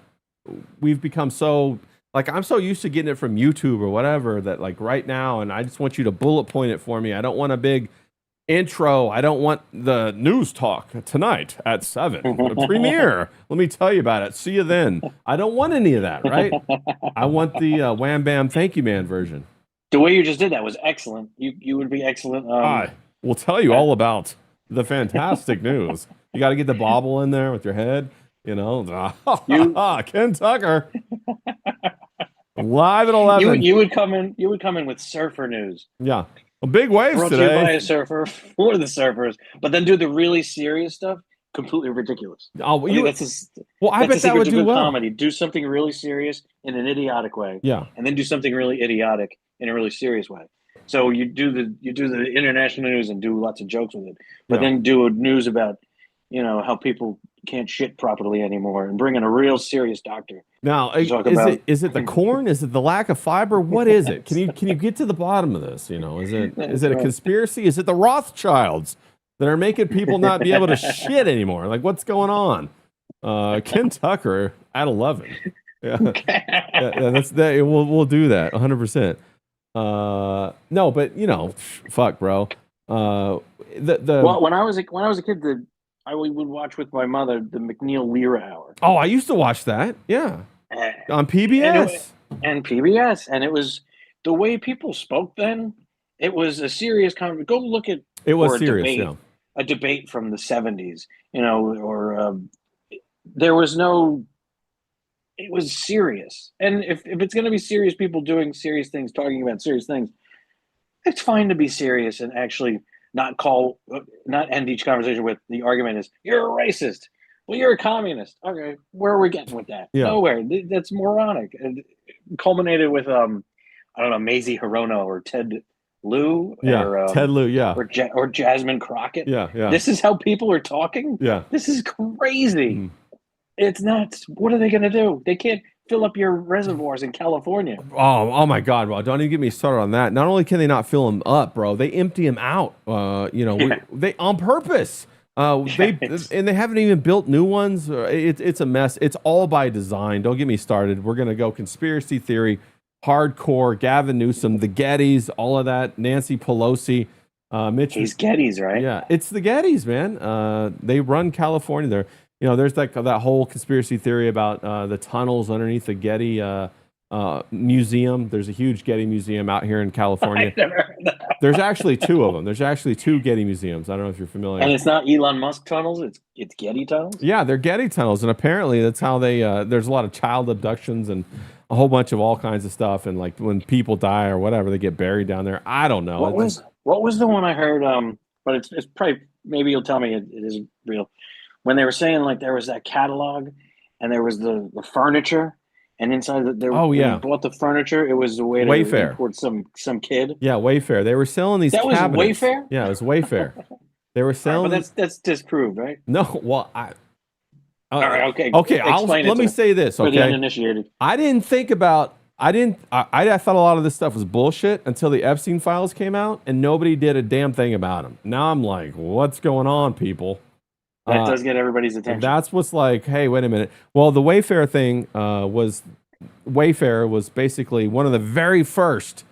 we've become so like I'm so used to getting it from YouTube or whatever that like right now, and I just want you to bullet point it for me. I don't want a big intro. I don't want the news talk tonight at 7. The premiere. Let me tell you about it. See you then. I don't want any of that, right? I want the wham bam thank you man version. The way you just did that was excellent. You would be excellent. I will tell you all about the fantastic news. You got to get the bobble in there with your head. You know, Ken Tucker live at 11. You would come in. You would come in with surfer news. Yeah. Big waves Brought today. to you by a surfer for the surfers, but then do the really serious stuff. Completely ridiculous. Oh, I bet that would do well. Comedy. Do something really serious in an idiotic way. Yeah, and then do something really idiotic in a really serious way. So you do the international news and do lots of jokes with it, but then do a news about how people can't shit properly anymore, and bring in a real serious doctor. Now, is it the corn? Is it the lack of fiber? What is it? Can you get to the bottom of this? Is it a conspiracy? Is it the Rothschilds that are making people not be able to shit anymore? Like, what's going on? Ken Tucker at 11. Yeah, that's that. We'll do that 100%. No, but fuck, bro. Well, when I was a kid, I would watch with my mother the McNeil Lira Hour. Oh, I used to watch that. Yeah, on PBS. And PBS, and it was the way people spoke then. It was a serious conversation. Go look at it was serious. A debate from the 70s, or there was no. It was serious, and if it's going to be serious people doing serious things, talking about serious things, it's fine to be serious and actually not end each conversation with the argument is you're a racist. Well, you're a communist. Okay, where are we getting with that? Yeah. Nowhere. That's moronic. And culminated with I don't know, Mazie Hirono or Ted Lieu. Yeah, or, Ted Lieu. Yeah, or Jasmine Crockett. Yeah. This is how people are talking. Yeah, this is crazy. It's nuts. What are they going to do? They can't fill up your reservoirs in California. Oh my God! Well, don't even get me started on that. Not only can they not fill them up, bro, they empty them out. They on purpose. They haven't even built new ones. It's a mess. It's all by design. Don't get me started. We're gonna go conspiracy theory, hardcore. Gavin Newsom, the Gettys, all of that. Nancy Pelosi, Mitch. He's Gettys, right? Yeah, it's the Gettys, man. They run California. They're there's like that whole conspiracy theory about the tunnels underneath the Getty museum. There's a huge Getty museum out here in California. I've never heard that. There's actually 2 of them. There's actually 2 Getty museums. I don't know if you're familiar. And it's not Elon Musk tunnels. It's Getty tunnels. Yeah, they're Getty tunnels, and apparently that's how they. There's a lot of child abductions and a whole bunch of all kinds of stuff. And like when people die or whatever, they get buried down there. I don't know. What was the one I heard? But it's probably, maybe you'll tell me it is real. When they were saying like there was that catalog, and there was the furniture, and inside when you bought the furniture, it was a way to Wayfair import some kid. Yeah, Wayfair. They were selling these. That cabinets. Was Wayfair. Yeah, it was Wayfair. They were selling. But that's disproved, right? No, well, all right, okay. Okay, let me say this. Okay, for the uninitiated. I didn't think about. I thought a lot of this stuff was bullshit until the Epstein files came out, and nobody did a damn thing about them. Now I'm like, what's going on, people? That does get everybody's attention. That's what's like, hey, wait a minute. Well, the Wayfair thing Wayfair was basically one of the very first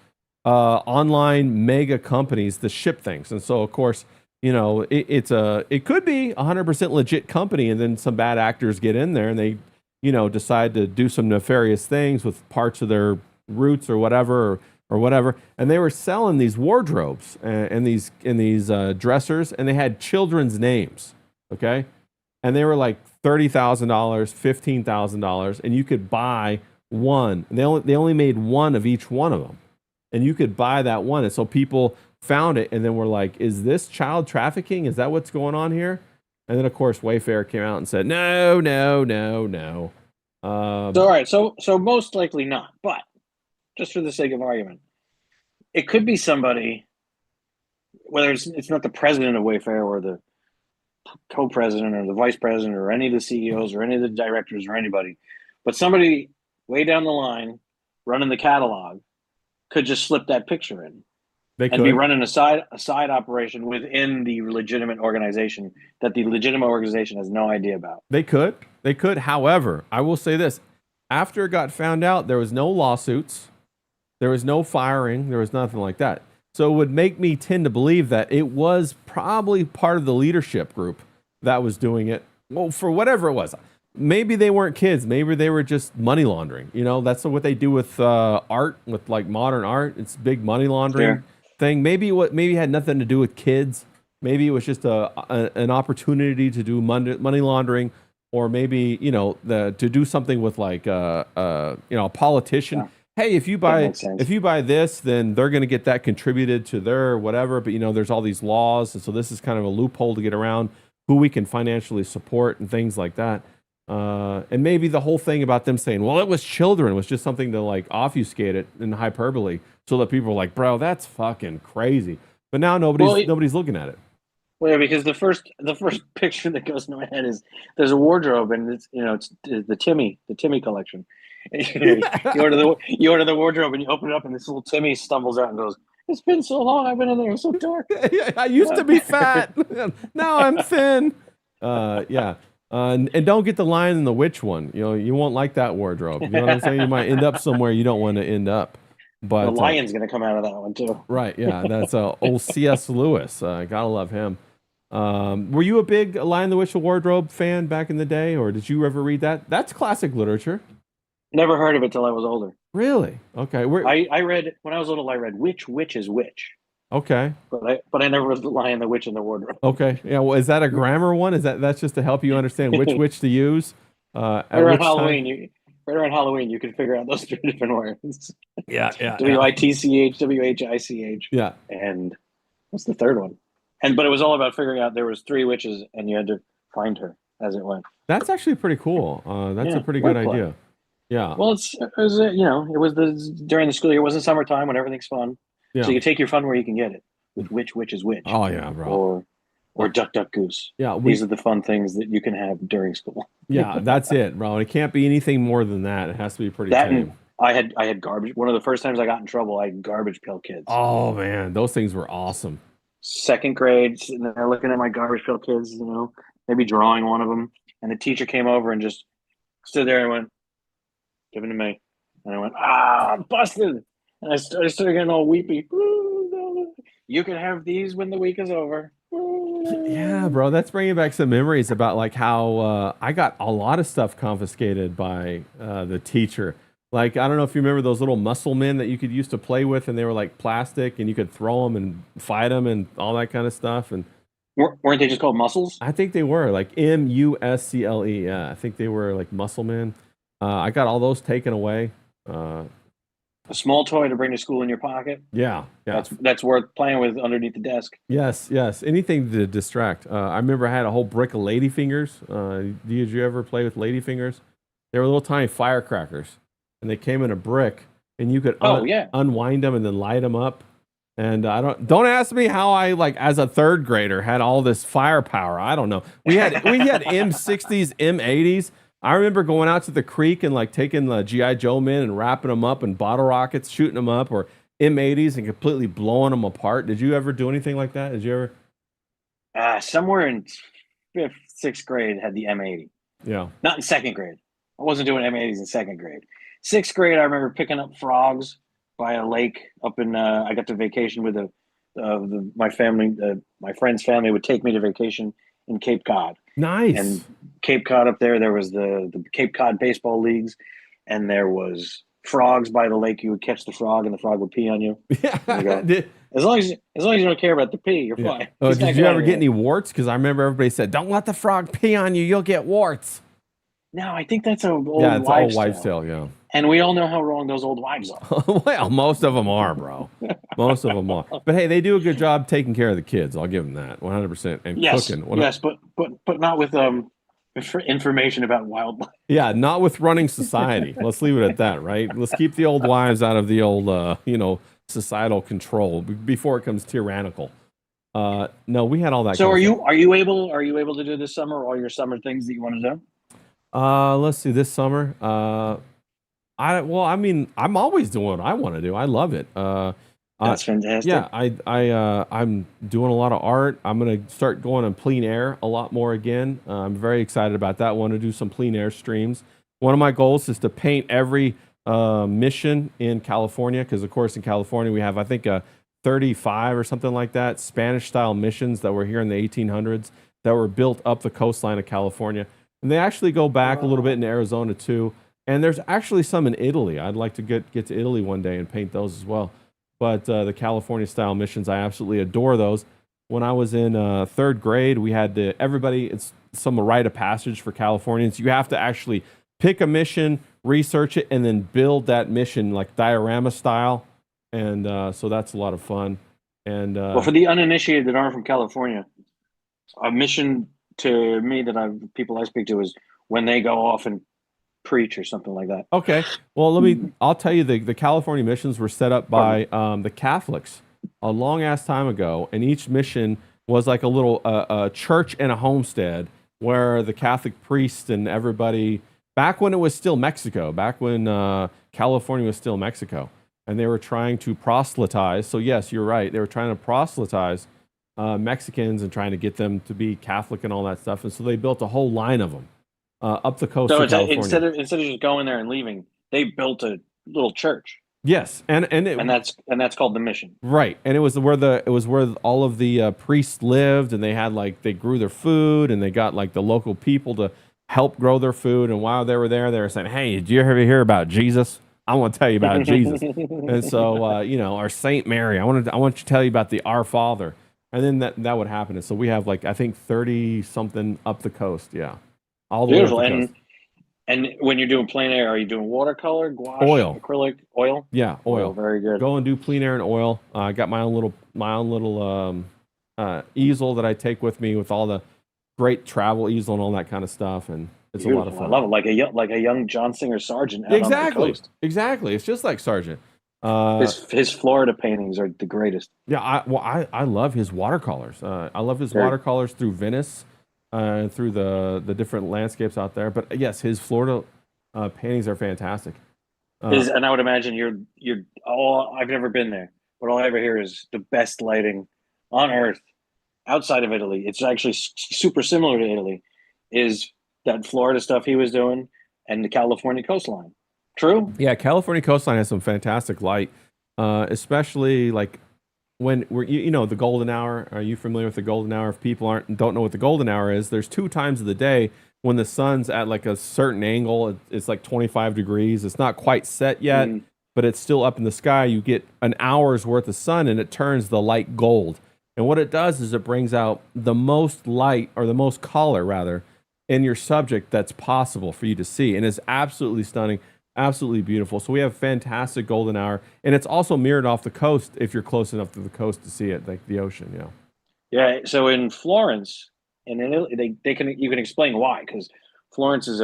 online mega companies to ship things. And so, of course, it could be 100% legit company, and then some bad actors get in there and they, decide to do some nefarious things with parts of their roots or whatever, and they were selling these wardrobes and these dressers, and they had children's names. Okay, and they were like $30,000, $15,000, and you could buy one. And they only made one of each one of them, and you could buy that one. And so people found it, and then were like, "Is this child trafficking? Is that what's going on here?" And then of course Wayfair came out and said, "No, no, no, no." All right, so most likely not, but just for the sake of argument, it could be somebody, whether it's not the president of Wayfair or the co-president or the vice president or any of the CEOs or any of the directors or anybody, but somebody way down the line, running the catalog, could just slip that picture in They and be could. running a side operation within the legitimate organization that the legitimate organization has no idea about. They could. They could. However, I will say this: after it got found out, there was no lawsuits, there was no firing, there was nothing like that. So it would make me tend to believe that it was probably part of the leadership group that was doing it. Well, for whatever it was, maybe they weren't kids. Maybe they were just money laundering. You know, that's what they do with art, with like modern art. It's big money laundering thing. Maybe maybe it had nothing to do with kids. Maybe it was just an opportunity to do money laundering, or maybe to do something with like a politician. Yeah. Hey, if you buy this, then they're going to get that contributed to their whatever. But there's all these laws, and so this is kind of a loophole to get around who we can financially support and things like that. And maybe the whole thing about them saying, "Well, it was children," was just something to like obfuscate it in hyperbole, so that people are like, "Bro, that's fucking crazy." But now nobody's looking at it. Well, yeah, because the first picture that goes in my head is there's a wardrobe, and it's the Timmy collection. You order the wardrobe, and you open it up, and this little Timmy stumbles out and goes, "It's been so long. I've been in there. It's so dark. I used to be fat. Now I'm thin." Yeah. And don't get the Lion and the Witch one. You won't like that wardrobe. You know what I'm saying? You might end up somewhere you don't want to end up. But the lion's going to come out of that one too. Right. Yeah. That's old C.S. Lewis. Gotta love him. Were you a big Lion and the Witch wardrobe fan back in the day, or did you ever read that? That's classic literature. Never heard of it till I was older. Really? Okay. I read when I was little. I read Which Witch is Which. Okay. But I never read The Lion, the Witch, and the Wardrobe. Okay. Yeah. Well, is that a grammar one? That's just to help you understand which witch to use? Right around Halloween, you can figure out those 3 different words. Yeah. WITCH, WHICH. Yeah. And what's the third one? But it was all about figuring out there was 3 witches, and you had to find her as it went. That's actually pretty cool. That's a pretty good idea. Yeah. Well, it was during the school year. It wasn't summertime when everything's fun. Yeah. So you take your fun where you can get it with Which Witch is Which. Oh yeah, bro. Or Duck Duck Goose. Yeah. These are the fun things that you can have during school. Yeah, that's it, bro. It can't be anything more than that. It has to be pretty tame. I had garbage. One of the first times I got in trouble, I had Garbage Pail Kids. Oh man, those things were awesome. 2nd grade, sitting there looking at my Garbage Pail Kids, maybe drawing one of them, and the teacher came over and just stood there and went, "Give them to me," and I went, I'm busted, and I started getting all weepy. You can have these when the week is over. Yeah, bro, that's bringing back some memories about like how I got a lot of stuff confiscated by the teacher. Like, I don't know if you remember those little muscle men that you could use to play with, and they were like plastic, and you could throw them and fight them and all that kind of stuff. And weren't they just called muscles? I think they were like MUSCLE. Yeah, I think they were like muscle men. I got all those taken away. A small toy to bring to school in your pocket. Yeah. That's worth playing with underneath the desk. Yes. Anything to distract. I remember I had a whole brick of ladyfingers. Did you ever play with ladyfingers? They were little tiny firecrackers, and they came in a brick, and you could unwind them and then light them up. And don't ask me how I, like, as a 3rd grader, had all this firepower. I don't know. We had M60s, M80s. I remember going out to the creek and like taking the G.I. Joe men and wrapping them up in bottle rockets, shooting them up, or M80s and completely blowing them apart. Did you ever do anything like that? Did you ever? Somewhere in 5th, 6th grade had the M80. Yeah. Not in 2nd grade. I wasn't doing M80s in 2nd grade. 6th grade, I remember picking up frogs by a lake up in. I got to vacation with my family. My friend's family would take me to vacation in Cape Cod. Nice. And Cape Cod up there was the Cape Cod baseball leagues, and there was frogs by the lake. You would catch the frog, and the frog would pee on you. Yeah. As long as you don't care about the pee, you're fine. Oh, did you ever get any warts? Because I remember everybody said, "Don't let the frog pee on you; you'll get warts." No, I think that's an old wives' tale. Yeah. And we all know how wrong those old wives are. Well, most of them are, bro. Most of them are. But hey, they do a good job taking care of the kids. I'll give them that, 100%. And cooking. Yes, but not with information about wildlife. Yeah, not with running society. Let's leave it at that, right? Let's keep the old wives out of the old, societal control before it becomes tyrannical. No, we had all that. So are you able to do this summer all your summer things that you want to do? Let's see, this summer. I mean, I'm always doing what I want to do. I love it. That's fantastic. Yeah, I'm doing a lot of art. I'm gonna start going on plein air a lot more again. I'm very excited about that. Want to do some plein air streams. One of my goals is to paint every mission in California, because of course in California we have, I think, 35 or something like that Spanish style missions that were here in the 1800s that were built up the coastline of California, and they actually go back a little bit in Arizona too. And there's actually some in Italy. I'd like to get to Italy one day and paint those as well. But the California style missions, I absolutely adore those. When I was in third grade, we had to, everybody, it's some rite of passage for Californians. You have to actually pick a mission, research it, and then build that mission like diorama style. And so that's a lot of fun. And well, for the uninitiated that aren't from California, a mission to me that people I speak to is when they go off and preach or something like that. Okay. Well, I'll tell you, the California missions were set up by the Catholics a long ass time ago. And each mission was like a little a church and a homestead where the Catholic priests and everybody, back when it was still Mexico, back when California was still Mexico, and they were trying to proselytize. So yes, you're right. They were trying to proselytize Mexicans and trying to get them to be Catholic and all that stuff. And so they built a whole line of them up the coast of California. Instead of just going there and leaving, they built a little church. Yes, and that's called the mission. Right, and it was where all of the priests lived, and they had they grew their food, and they got like the local people to help grow their food. And while they were there, they were saying, "Hey, did you ever hear about Jesus? I want to tell you about Jesus." And so our Saint Mary, I want to tell you about the Our Father, and then that would happen. And so we have I think 30 something up the coast. Yeah. All the Beautiful. way up the coast. And when you're doing plein air, are you doing watercolor, gouache, oil, acrylic, oil? Yeah, oil. Very good. Go and do plein air and oil. I got my own little easel that I take with me with all the great travel easel and all that kind of stuff, and it's Beautiful. a lot of fun. I love it, like a young John Singer Sargent. Out Exactly, on the coast. Exactly. It's just like Sargent. His Florida paintings are the greatest. Yeah, I love his watercolors. I love his watercolors through Venice. Through the different landscapes out there, but yes, his Florida paintings are fantastic. And I would imagine you're all. I've never been there, but all I ever hear is the best lighting on earth outside of Italy. It's actually super similar to Italy. Is that Florida stuff he was doing and the California coastline? True. Yeah, California coastline has some fantastic light, especially when we're the golden hour. Are you familiar with the golden hour? If people don't know what the golden hour is, there's 2 times of the day when the sun's at a certain angle. It's 25 degrees. It's not quite set yet, but it's still up in the sky. You get an hour's worth of sun, and it turns the light gold. And what it does is it brings out the most light, or the most color rather, in your subject that's possible for you to see, and it's absolutely stunning. Absolutely beautiful. So we have fantastic golden hour, and it's also mirrored off the coast if you're close enough to the coast to see it, like the ocean. Yeah. So in Florence, and in Italy, you can explain why, because Florence is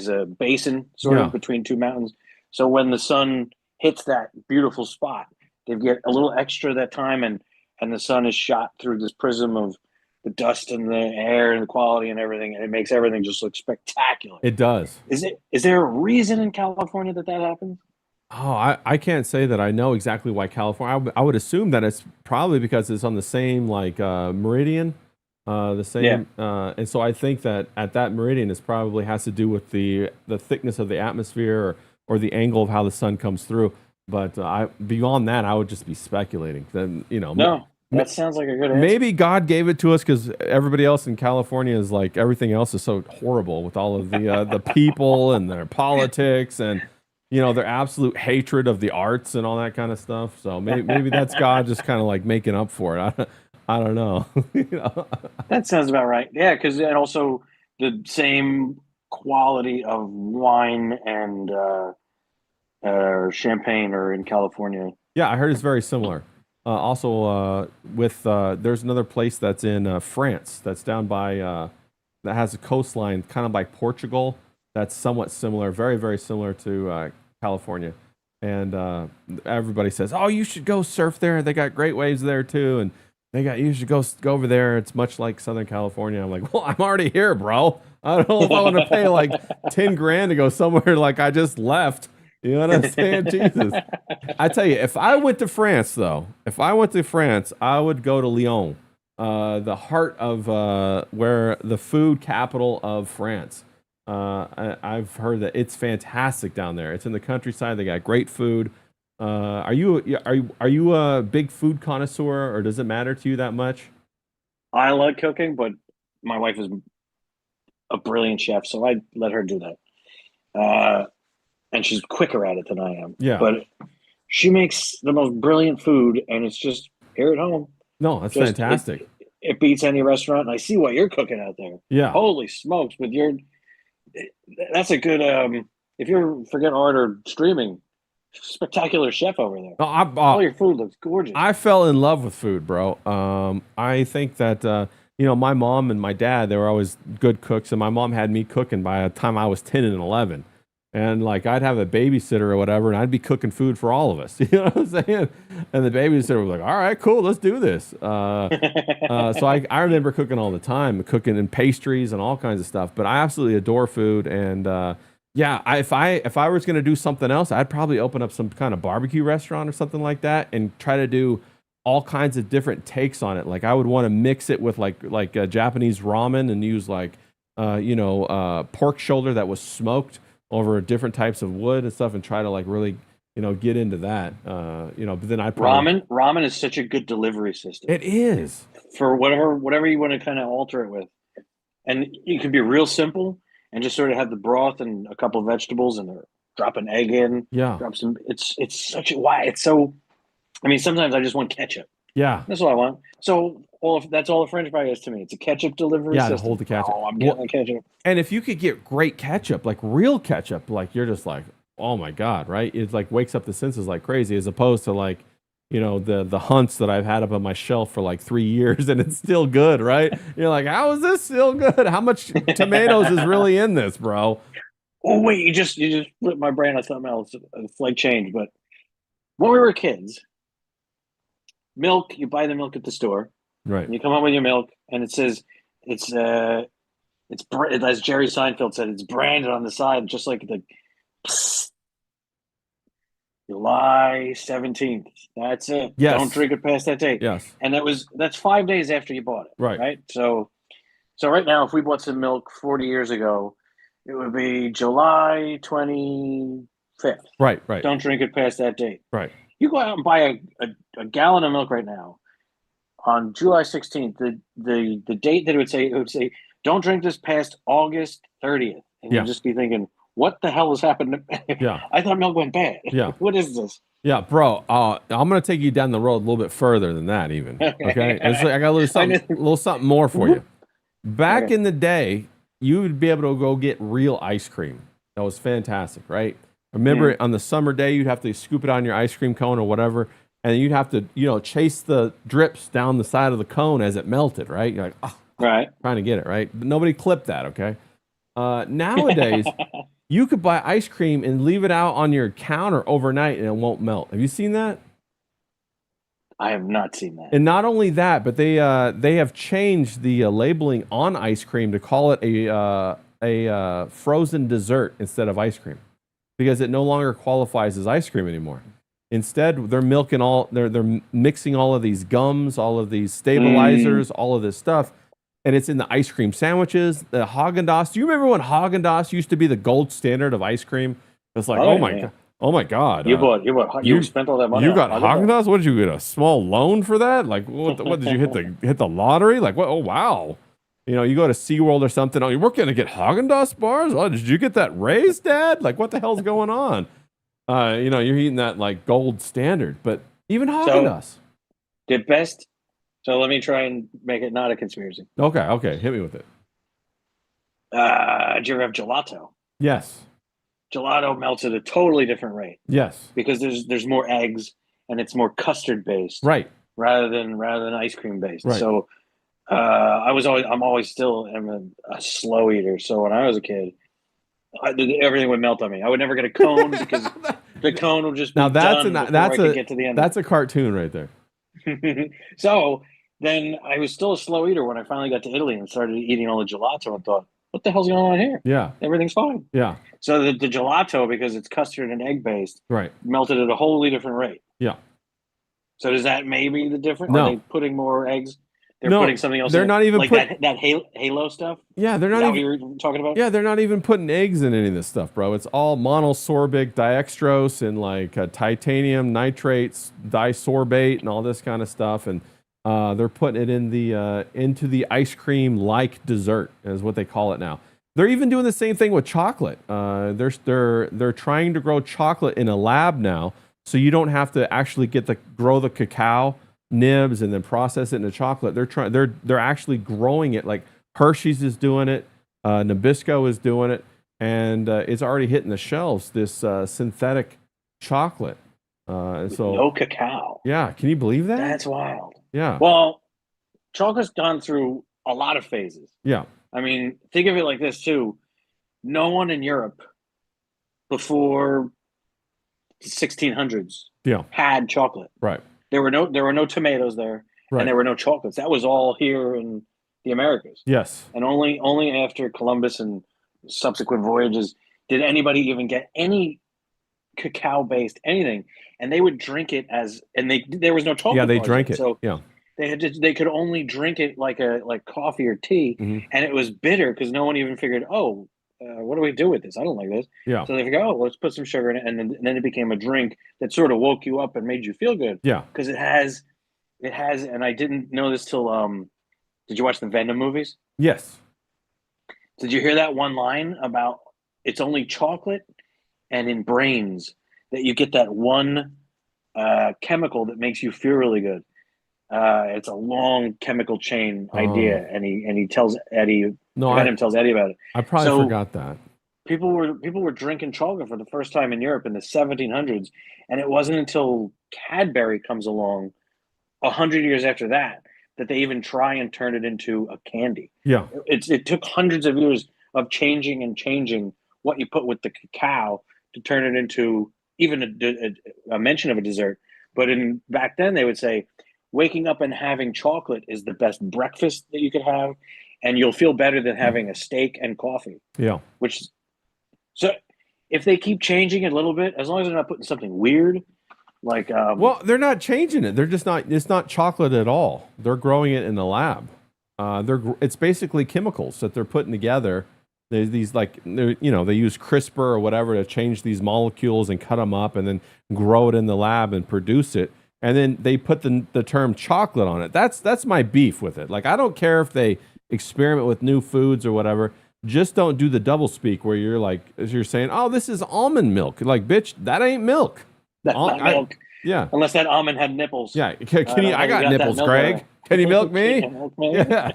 a basin sort of between 2 mountains. So when the sun hits that beautiful spot, they get a little extra that time, and the sun is shot through this prism of the dust and the air and the quality and everything, and it makes everything just look spectacular. It does. Is there a reason in California that happens? Oh, I can't say that I know exactly why California. I would assume that it's probably because it's on the same meridian, the same, and so I think that at that meridian, it probably has to do with the thickness of the atmosphere or the angle of how the sun comes through. But beyond that, I would just be speculating. Then no. That sounds like a good answer. Maybe God gave it to us because everybody else in California is everything else is so horrible with all of the people and their politics and their absolute hatred of the arts and all that kind of stuff. So maybe that's God just kind of making up for it. I don't know. That sounds about right. Yeah, because and also the same quality of wine and champagne are in California. Yeah, I heard it's very similar. Also, there's another place that's in France that's down by that has a coastline kind of by Portugal that's somewhat similar, very, very similar to California. And everybody says, "Oh, you should go surf there. They got great waves there too." And you should go over there. It's much like Southern California. I'm like, "Well, I'm already here, bro. I don't know if I want to pay like 10 grand to go somewhere like I just left. You know what I'm saying? Jesus. I tell you, if I went to France, though, if I went to France, I would go to Lyon, the heart of where the food capital of France. I've heard that it's fantastic down there. It's in the countryside. They got great food. Are you a big food connoisseur, or does it matter to you that much? I like cooking, but my wife is a brilliant chef, so I let her do that. And she's quicker at it than I am. Yeah. But she makes the most brilliant food, and it's just here at home. No, that's Just fantastic. it beats any restaurant. And I see what you're cooking out there. Yeah. Holy smokes! With your that's a good if you ever forget art or streaming, spectacular chef over there. No, All your food looks gorgeous. I fell in love with food, bro. I think that my mom and my dad, they were always good cooks, and my mom had me cooking by the time I was 10 and 11. And like I'd have a babysitter or whatever, and I'd be cooking food for all of us. You know what I'm saying? And the babysitter was like, "All right, cool, let's do this." So I remember cooking all the time, cooking in pastries and all kinds of stuff. But I absolutely adore food, and yeah, if I was gonna do something else, I'd probably open up some kind of barbecue restaurant or something like that, and try to do all kinds of different takes on it. Like I would want to mix it with like Japanese ramen and use like pork shoulder that was smoked over different types of wood and stuff, and try to like really get into that. But then I probably Ramen is such a good delivery system. it is For whatever you want to kind of alter it with, and it can be real simple and just sort of have the broth and a couple of vegetables and drop an egg in. Yeah. Drop some. It's such a why it's so. I mean, sometimes I just want ketchup. Yeah. That's what I want. So that's all a French fry is to me. It's a ketchup delivery Yeah, to system. hold the ketchup. Oh, I'm getting the ketchup. And if you could get great ketchup, like real ketchup, like you're just like, oh my God, right? It like wakes up the senses like crazy, as opposed to like, the hunts that I've had up on my shelf for like 3 years and it's still good, right? You're like, how is this still good? How much tomatoes is really in this, bro? Oh wait, you just flipped my brain on something else. It's like change, but when we were kids, milk, you buy the milk at the store. Right. And you come home with your milk, and it says it's as Jerry Seinfeld said, it's branded on the side, just like the July 17th. That's it. Yes. Don't drink it past that date. Yes. And that's 5 days after you bought it. Right. Right. So right now, if we bought some milk 40 years ago, it would be July 25th. Right. Right. Don't drink it past that date. Right. You go out and buy a gallon of milk right now on July 16th. The date that it would say, don't drink this past August 30th. And Yeah. you'd just be thinking, what the hell has happened? Yeah. I thought milk went bad. Yeah. What is this? Yeah, bro. I'm gonna take you down the road a little bit further than that, even. Okay, I got a little something more for you. Back in the day, you would be able to go get real ice cream. That was fantastic, right? Remember, on the summer day, you'd have to scoop it on your ice cream cone or whatever, and you'd have to, chase the drips down the side of the cone as it melted, right? You're like, oh, right, trying to get it, right? But nobody clipped that, okay? Nowadays, you could buy ice cream and leave it out on your counter overnight and it won't melt. Have you seen that? I have not seen that. And not only that, but they have changed the labeling on ice cream to call it a frozen dessert instead of ice cream, because it no longer qualifies as ice cream anymore. Instead, they're they're mixing all of these gums, all of these stabilizers, all of this stuff, and it's in the ice cream sandwiches. The Haagen-Dazs. Do you remember when Haagen-Dazs used to be the gold standard of ice cream? It's like, oh my God! You spent all that money. You got Haagen-Dazs? What did you get? A small loan for that? Like, what did you hit the lottery? Like, what? Oh wow! You go to SeaWorld or something. Oh, we're gonna get Haagen-Dazs bars. Oh, did you get that raised, Dad? Like, what the hell's going on? You're eating that like gold standard, but even Haagen-Dazs. The best. So let me try and make it not a conspiracy. Okay, hit me with it. Did you ever have gelato? Yes. Gelato melts at a totally different rate. Yes. Because there's more eggs and it's more custard based. Right. Rather than ice cream based. Right. So I'm always still a slow eater. So when I was a kid, everything would melt on me. I would never get a cone because the cone would just be done before I could get to the end. That's a cartoon right there. So then I was still a slow eater when I finally got to Italy and started eating all the gelato and thought, what the hell's going on here? Yeah. Everything's fine. Yeah. So the gelato, because it's custard and egg based, Right. melted at a wholly different rate. Yeah. So does that maybe the difference? No. Are they putting more eggs? They're No, putting something else they're in it? not even like that halo stuff? Yeah, they're Is not that even. what you were talking about? Yeah, they're not even putting eggs in any of this stuff, bro. It's all monosorbic dextrose and like titanium nitrates, disorbate, and all this kind of stuff. And they're putting it in the into the ice cream like dessert, is what they call it now. They're even doing the same thing with chocolate. They're trying to grow chocolate in a lab now, so you don't have to actually grow the cacao nibs and then process it into chocolate. They're actually growing it. Like Hershey's is doing it, Nabisco is doing it, and it's already hitting the shelves. This synthetic chocolate. So no cacao. Yeah, can you believe that? That's wild. Yeah. Well, chocolate's gone through a lot of phases. Yeah. I mean, think of it like this too. No one in Europe before the 1600s had chocolate. Right. There were no tomatoes there, right. and there were no chocolates. That was all here in the Americas. Yes. And only after Columbus and subsequent voyages did anybody even get any cacao based anything. And they would drink it there was no chocolate. Yeah, they drank it. So yeah. They could only drink it like coffee or tea, and it was bitter because no one even figured, what do we do with this? I don't like this. Yeah. So they figured, let's put some sugar in it, and then it became a drink that sort of woke you up and made you feel good. Yeah. Because it has, and I didn't know this till. Did you watch the Venom movies? Yes. Did you hear that one line about it's only chocolate and in brains that you get that one chemical that makes you feel really good? It's a long chemical chain idea, and he tells Eddie. Venom tells Eddie about it. I probably forgot that. People were drinking chocolate for the first time in Europe in the 1700s, and it wasn't until Cadbury comes along 100 years after that they even try and turn it into a candy. Yeah, it took hundreds of years of changing what you put with the cacao to turn it into even a mention of a dessert. But back then they would say, waking up and having chocolate is the best breakfast that you could have, and you'll feel better than having a steak and coffee. Yeah. So if they keep changing it a little bit, as long as they're not putting something weird, like well, they're not changing it. They're just not. It's not chocolate at all. They're growing it in the lab. It's basically chemicals that they're putting together. There's these they use CRISPR or whatever to change these molecules and cut them up and then grow it in the lab and produce it. And then they put the term chocolate on it. That's my beef with it. Like, I don't care if they experiment with new foods or whatever. Just don't do the double speak where you're like, as you're saying, oh, this is almond milk. Like, bitch, that ain't milk. That's not milk. Yeah. Unless that almond had nipples. Yeah. I got nipples, Greg. Can you milk me? Yeah,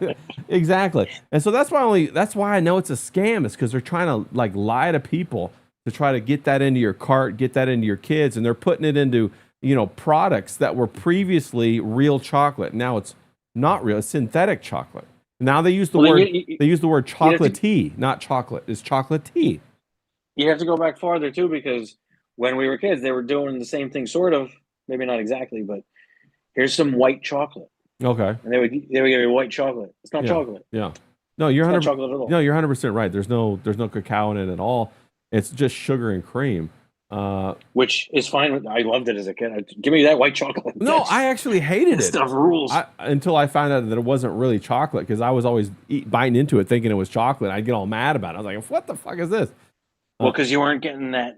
exactly. And so that's why I know it's a scam. Is because they're trying to like lie to people to try to get that into your cart, get that into your kids, and they're putting it into products that were previously real chocolate. Now it's not real; it's synthetic chocolate. Now they use the word they use the word chocolatey, not chocolate. It's chocolatey. You have to go back farther too, because when we were kids, they were doing the same thing, sort of. Maybe not exactly, but here's some white chocolate. Okay. And they would give you white chocolate. It's not chocolate. Yeah. No, you're 100%. Chocolate at all. No, you're 100% right. There's no cacao in it at all. It's just sugar and cream. Which is fine. I loved it as a kid. Give me that white chocolate. No, I actually hated it. Stuff rules. Until I found out that it wasn't really chocolate, because I was always biting into it thinking it was chocolate. I'd get all mad about it. I was like, "What the fuck is this?" Well, because you weren't getting that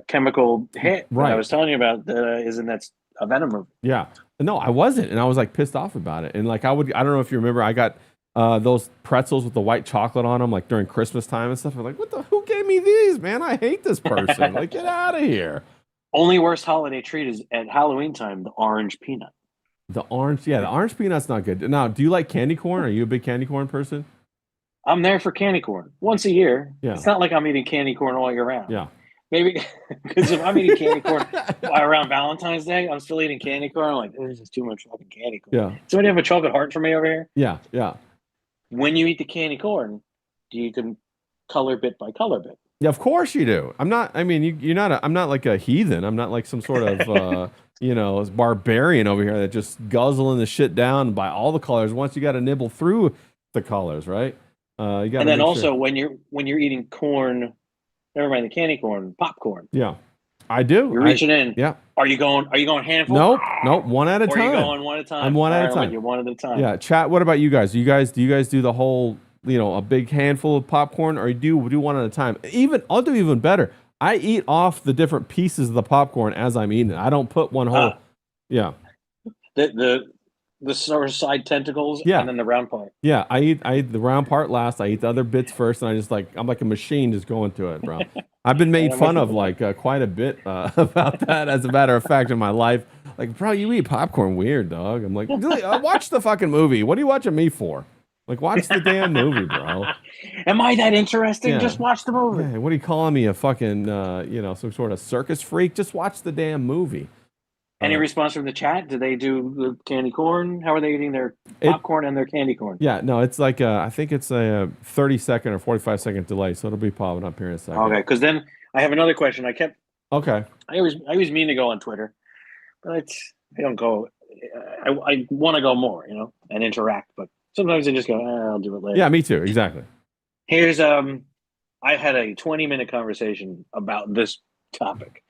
chemical hit that I was telling you about. That's a Venom movie. Yeah, no, I wasn't, and I was like pissed off about it. And like I don't know if you remember, I got those pretzels with the white chocolate on them, like during Christmas time and stuff. I'm like, who gave me these, man? I hate this person. Like, get out of here. Only worst holiday treat is at Halloween time, the orange peanut. The orange peanut's not good. Now, do you like candy corn? Are you a big candy corn person? I'm there for candy corn once a year. Yeah. It's not like I'm eating candy corn all year round. Yeah. Maybe because if I'm eating candy corn around Valentine's Day, I'm still eating candy corn. I'm like, this is too much fucking candy corn. Yeah. Somebody have a chocolate heart for me over here? Yeah. Yeah. When you eat the candy corn, do you eat them color bit by color bit? Yeah, of course you do. I'm not. I mean, you're not. I'm not like a heathen. I'm not like some sort of barbarian over here that just guzzling the shit down by all the colors. Once you got to nibble through the colors, right? You got And to then make also sure. when you're eating corn, never mind the candy corn, popcorn. Yeah, I do. You're reaching in. Yeah. Are you going handful? Nope. One at a Or are you time. going one at a time? I'm one All at right, a I'm with time. you, one at a time. Yeah, chat. What about you guys? Do you guys do the whole, a big handful of popcorn, or do one at a time? I'll do even better. I eat off the different pieces of the popcorn as I'm eating it. I don't put one whole. Yeah. The sort of side tentacles, Yeah. and then the round part. Yeah, I eat the round part last. I eat the other bits first, and I'm like a machine just going to it, bro. I've been made fun of quite a bit about that. As a matter of fact, in my life, like, bro, you eat popcorn weird, dog. I'm like, watch the fucking movie. What are you watching me for? Like, watch the damn movie, bro. Am I that interesting? Yeah. Just watch the movie. Yeah, what are you calling me, a fucking, some sort of circus freak? Just watch the damn movie. Any response from the chat? Do they do the candy corn? How are they eating their popcorn and their candy corn? Yeah, no, it's like I think it's a 30-second or 45-second delay, so it'll be popping up here in a second. Okay, because then I have another question. Okay. I always mean to go on Twitter, but I don't go. I want to go more, and interact, but sometimes I just go, I'll do it later. Yeah, me too. Exactly. Here's I had a 20-minute conversation about this topic.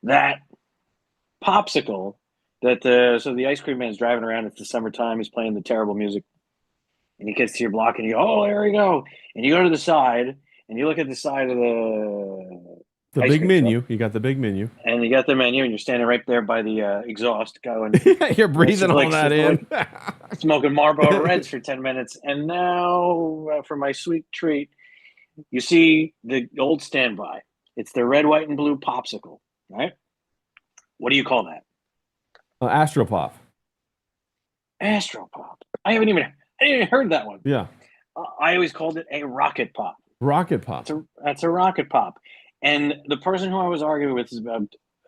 That popsicle that the ice cream man's driving around. It's the summertime. He's playing the terrible music, and he gets to your block, and you go, oh, there we go. And you go to the side, and you look at the side of the big menu. Truck, you got the big menu, and you got the menu, and you're standing right there by the exhaust going. You're breathing all that in, smoking Marlboro Reds for 10 minutes, and now for my sweet treat, you see the old standby. It's the red, white, and blue popsicle, right? What do you call that? Astropop. Astropop. I didn't even heard that one. Yeah. I always called it a rocket pop. Rocket pop. That's a rocket pop. And the person who I was arguing with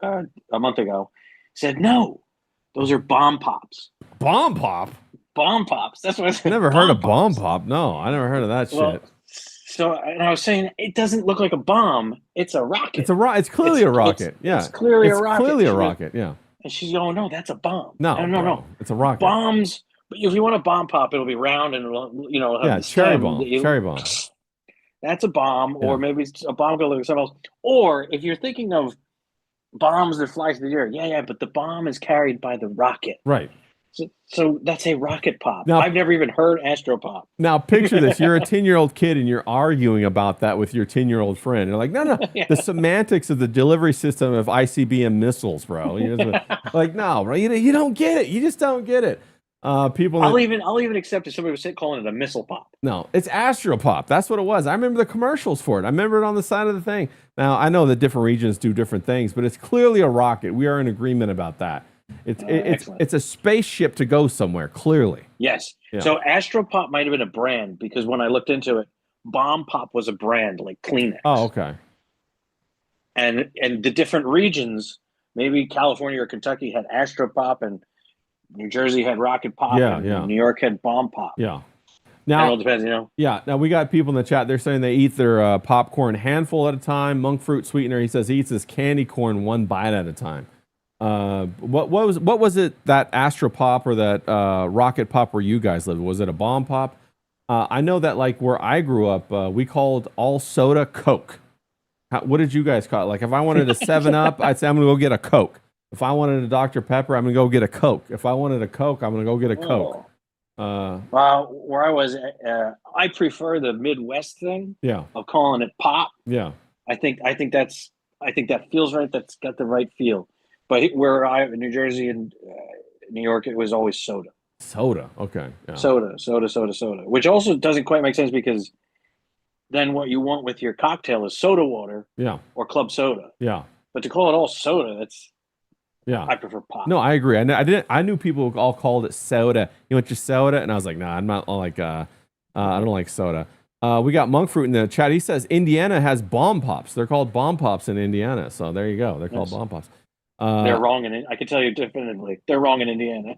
about a month ago said, no, those are bomb pops. Bomb pop? Bomb pops. That's what I said. Never heard of bomb pop. No, I never heard of that shit. So, and I was saying, it doesn't look like a bomb. It's a rocket. It's clearly a rocket. It's clearly a rocket. Clearly a rocket. Yeah. And she's going, no, that's a bomb. No. It's a rocket. Bombs. But if you want a bomb pop, it'll be round and it'll have cherry bomb. Cherry bomb. That's a bomb, or maybe it's a bomb going to look something else. Or if you're thinking of bombs that fly through the air, but the bomb is carried by the rocket. Right. So that's a rocket pop. Now, I've never even heard Astropop. Now picture this: you're a 10-year-old kid and you're arguing about that with your 10-year-old friend. You're like, no, Yeah. The semantics of the delivery system of ICBM missiles, bro. Like, no, bro, you don't get it. You just don't get it. People. I'll even accept if somebody was calling it a missile pop. No, it's Astropop. That's what it was. I remember the commercials for it. I remember it on the side of the thing. Now I know that different regions do different things, but it's clearly a rocket. We are in agreement about that. It's a spaceship to go somewhere, clearly. Yes. Yeah. So Astropop might have been a brand, because when I looked into it, Bomb Pop was a brand like Kleenex. Oh, okay. And the different regions, maybe California or Kentucky had Astropop, and New Jersey had Rocket Pop, and New York had Bomb Pop. Yeah. Now it all depends, Yeah. Now we got people in the chat. They're saying they eat their popcorn handful at a time. Monk fruit sweetener. He says he eats his candy corn one bite at a time. What was it, that Astropop or that rocket pop where you guys lived? Was it a bomb pop? I know that, like, where I grew up, we called all soda Coke. What did you guys call it? Like, if I wanted a 7-Up, I'd say I'm gonna go get a Coke. If I wanted a Dr. Pepper, I'm gonna go get a Coke. If I wanted a Coke, I'm gonna go get a Coke. Where I was, I prefer the Midwest thing. Yeah. Of calling it pop. Yeah. I think that feels right. That's got the right feel. But where I in New Jersey and New York, it was always soda. Soda. Okay. Yeah. Soda. Which also doesn't quite make sense, because then what you want with your cocktail is soda water. Yeah. Or club soda. Yeah. But to call it all soda, that's. Yeah. I prefer pop. No, I agree. I knew people all called it soda. You want your soda? And I was like, nah, I'm not like I don't like soda. We got Monk Fruit in the chat. He says Indiana has bomb pops. They're called bomb pops in Indiana. So there you go. They're called bomb pops. They're wrong in it. I can tell you definitively. They're wrong in Indiana.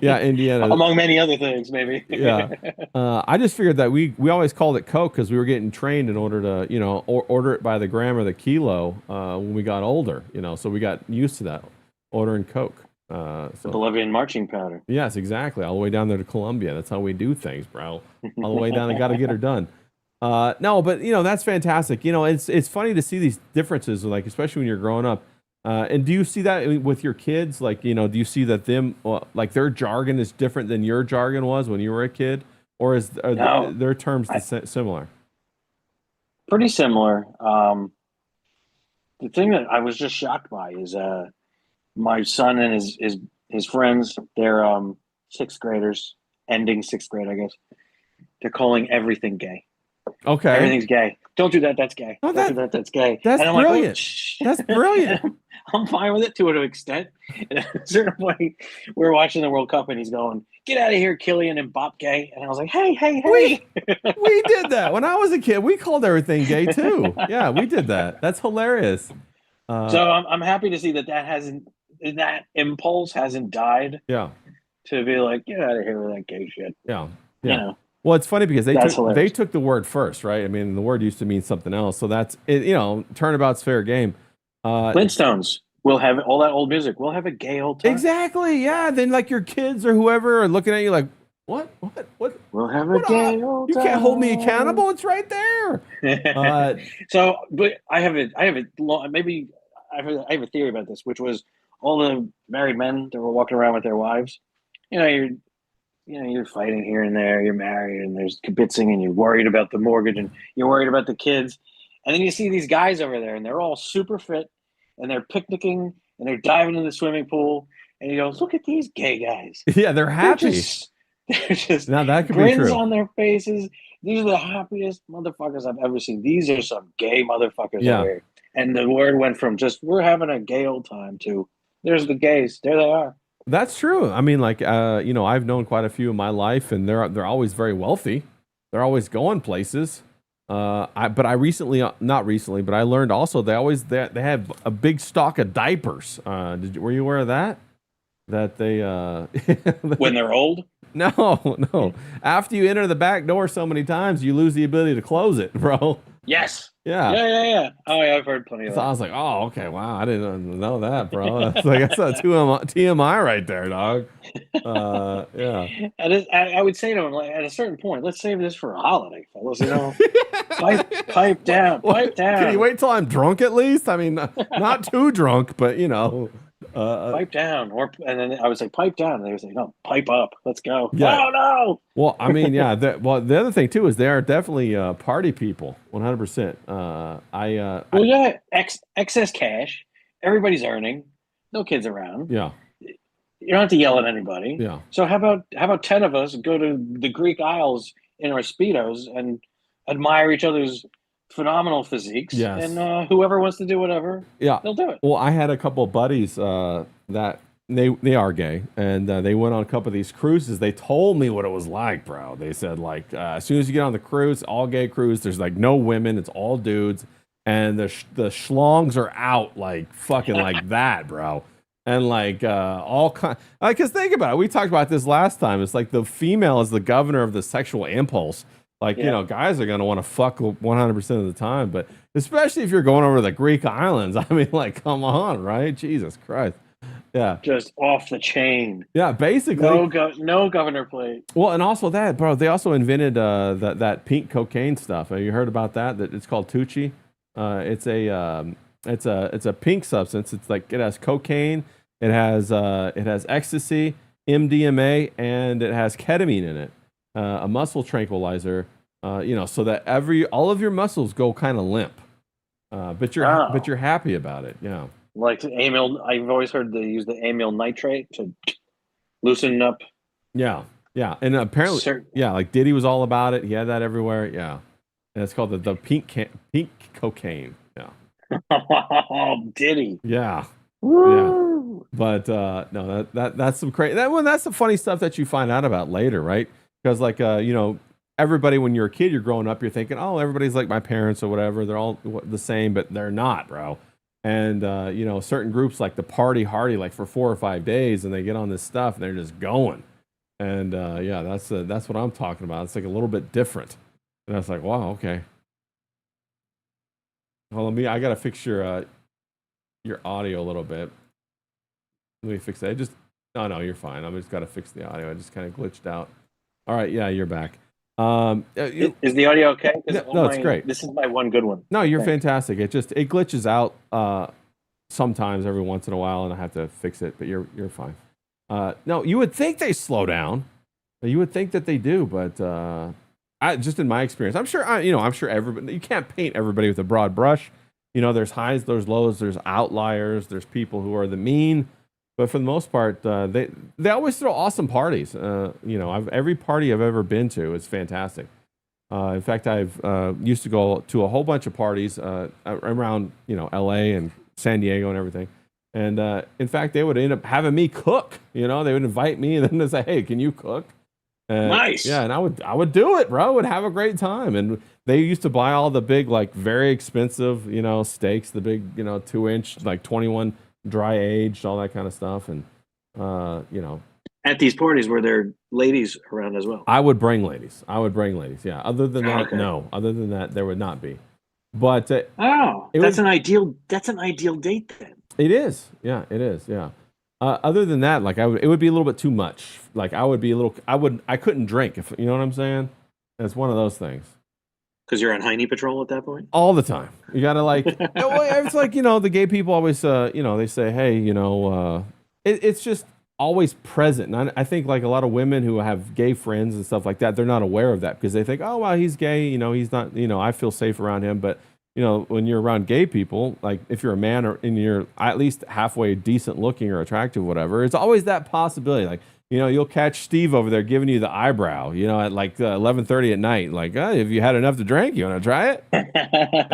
yeah, Indiana. Among many other things, maybe. Yeah. I just figured that we always called it Coke because we were getting trained in order to, order it by the gram or the kilo when we got older, so we got used to that, ordering Coke. The Bolivian marching powder. Yes, exactly. All the way down there to Colombia. That's how we do things, bro. All the way down, I got to get her done. No, but that's fantastic. It's funny to see these differences, like especially when you're growing up. And do you see that with your kids? Like, do you see that like their jargon is different than your jargon was when you were a kid, or No, their terms similar? pretty similar. The thing that I was just shocked by is my son and his friends. They're sixth graders, ending sixth grade, I guess. They're calling everything gay. Okay. Everything's gay. Don't do that. That's gay. Oh, Don't do that. That's gay. That's and I'm brilliant. Like, that's brilliant. I'm fine with it to an extent. And at a certain point, we're watching the World Cup, and he's going, "Get out of here, Killian and Bop gay." And I was like, "Hey." We did that when I was a kid. We called everything gay too. Yeah, we did that. That's hilarious. So I'm happy to see that impulse hasn't died. Yeah. To be like, get out of here with that gay shit. Yeah. Well, it's funny because they took the word first, right? I mean, the word used to mean something else. So that's it. Turnabout's fair game. Flintstones. We'll have all that old music. We'll have a gay old time. Exactly. Yeah. Then like your kids or whoever are looking at you like, what? We'll have a gay old time. You can't hold me accountable. It's right there. So, but I have a theory about this, which was all the married men that were walking around with their wives. You're fighting here and there. You're married, and there's kibitzing, and you're worried about the mortgage, and you're worried about the kids. And then you see these guys over there, and they're all super fit, and they're picnicking, and they're diving in the swimming pool, and you go, "Look at these gay guys." Yeah, they're happy. They're just now that could grins be true. on their faces. These are the happiest motherfuckers I've ever seen. These are some gay motherfuckers over here. And the word went from just we're having a gay old time to there's the gays. There they are. That's true. I mean, like, I've known quite a few in my life, and they're always very wealthy. They're always going places. But I recently, not recently, but I learned also they have a big stock of diapers. Were you aware of that? That they when they're old? No. After you enter the back door so many times, you lose the ability to close it, bro. Yes. Yeah. Oh, yeah, I've heard plenty of that. So I was like, oh, okay, wow, I didn't know that, bro. That's a TMI right there, dog. Yeah. I would say to him, like, at a certain point, let's save this for a holiday, fellas. Pipe down. Can you wait till I'm drunk at least? I mean, not too drunk, but pipe down, and then I was like, pipe down, and they were saying, no, pipe up, let's go. Yeah. Oh no. Well, I mean, yeah. The other thing too is they are definitely party people, 100%. Yeah, excess cash, everybody's earning, no kids around. Yeah. You don't have to yell at anybody. Yeah. So how about 10 of us go to the Greek Isles in our Speedos and admire each other's phenomenal physiques? Yes. And whoever wants to do whatever, they'll do it. Well, I had a couple of buddies that they are gay, and they went on a couple of these cruises. They told me what it was like, bro. They said, like, as soon as you get on the cruise, all gay cruise, there's like no women, it's all dudes, and the schlongs are out like fucking like that, bro. And like all kind, like, cause think about it. We talked about this last time. It's like the female is the governor of the sexual impulse. Like, guys are gonna want to fuck 100% of the time, but especially if you're going over to the Greek islands. I mean, like, come on, right? Jesus Christ. Yeah. Just off the chain. Yeah, basically. No governor plate. Well, and also that, bro, they also invented that pink cocaine stuff. Have you heard about that? That it's called Tucci. It's a pink substance. It's like it has cocaine, it has ecstasy, MDMA, and it has ketamine in it. A muscle tranquilizer. So that all of your muscles go kind of limp. But you're happy about it. Yeah. Like I've always heard they use the amyl nitrate to loosen up. Yeah. And apparently, like Diddy was all about it. He had that everywhere. Yeah. And it's called the pink cocaine. Yeah. Diddy. Yeah. Woo! Yeah. But no, that's some crazy. That's the funny stuff that you find out about later, right? Because like everybody, when you're a kid, you're growing up, you're thinking, oh, everybody's like my parents or whatever. They're all the same, but they're not, bro. And certain groups like the party hardy, like for 4 or 5 days, and they get on this stuff and they're just going. And that's what I'm talking about. It's like a little bit different. And I was like, wow, okay. Well, I gotta fix your audio a little bit. Let me fix that. No, you're fine. I just got to fix the audio. I just kind of glitched out. All right, yeah, you're back. Is the audio okay? No, it's great. This is my one good one. No, you're fantastic. It glitches out sometimes every once in a while, and I have to fix it. But you're fine. No, you would think they slow down. You would think that they do, but just in my experience, I'm sure everybody. You can't paint everybody with a broad brush. There's highs, there's lows, there's outliers, there's people who are the mean. But for the most part, they always throw awesome parties. Every party I've ever been to is fantastic. In fact, I've used to go to a whole bunch of parties around L.A. and San Diego and everything. And in fact, they would end up having me cook. They would invite me and then they'd say, "Hey, can you cook?" Nice. Yeah, and I would do it, bro. Would have a great time. And they used to buy all the big, like very expensive, steaks, the big, 2-inch, like 21 dry aged, all that kind of stuff. And at these parties were there ladies around as well? I would bring ladies. Yeah. Other than that, okay. No. Other than that, there would not be. But that's an ideal date then. It is. Yeah, it is. Yeah. Other than that, like it would be a little bit too much. Like I couldn't drink if you know what I'm saying. It's one of those things. Because you're on Heine patrol at that point? All the time. You gotta like. It's like the gay people always they say, hey, it's just always present. And I think like a lot of women who have gay friends and stuff like that, they're not aware of that because they think, oh well, he's gay. He's not. I feel safe around him, but. When you're around gay people, like if you're a man and you're at least halfway decent looking or attractive, whatever, it's always that possibility. Like, you'll catch Steve over there giving you the eyebrow, at like 11:30 at night. Like, have you had enough to drink? You want to try it? And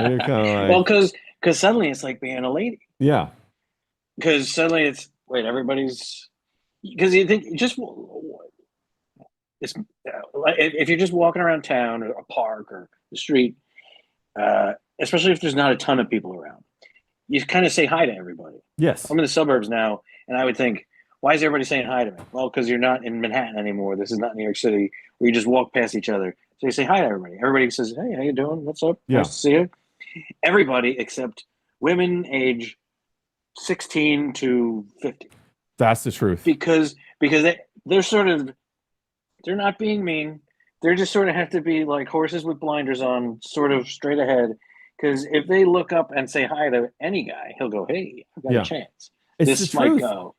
you're kind of like, well, because suddenly it's like being a lady. Yeah. Because suddenly it's everybody's because you think if you're just walking around town or a park or the street. Especially if there's not a ton of people around, you kind of say hi to everybody. Yes. I'm in the suburbs now, and I would think, why is everybody saying hi to me? Well, because you're not in Manhattan anymore. This is not New York City where you just walk past each other. So you say hi to everybody. Everybody says, hey, how you doing? What's up? Yeah. Nice to see you. Everybody except women age 16 to 50. That's the truth. Because they're not being mean. They just sort of have to be like horses with blinders on, sort of straight ahead. Because if they look up and say hi to any guy, he'll go, "Hey, I've got a chance. This might go."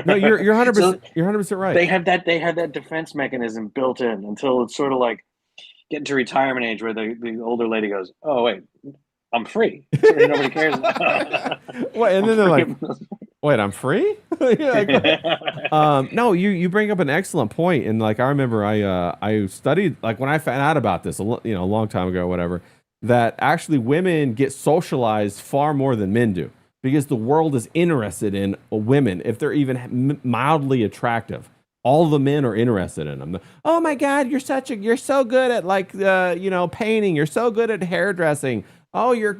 No, you're 100%. You're 100% right. They have that defense mechanism built in until it's sort of like getting to retirement age, where the older lady goes, "Oh wait, I'm free. Nobody cares." What? And then they're like, "Wait, I'm free?" No, you bring up an excellent point, and like I remember, I studied like when I found out about this, a long time ago, or whatever. That actually women get socialized far more than men do because the world is interested in women if they're even mildly attractive. All the men are interested in them. Oh my God, you're so good at like painting. You're so good at hairdressing. Oh, you're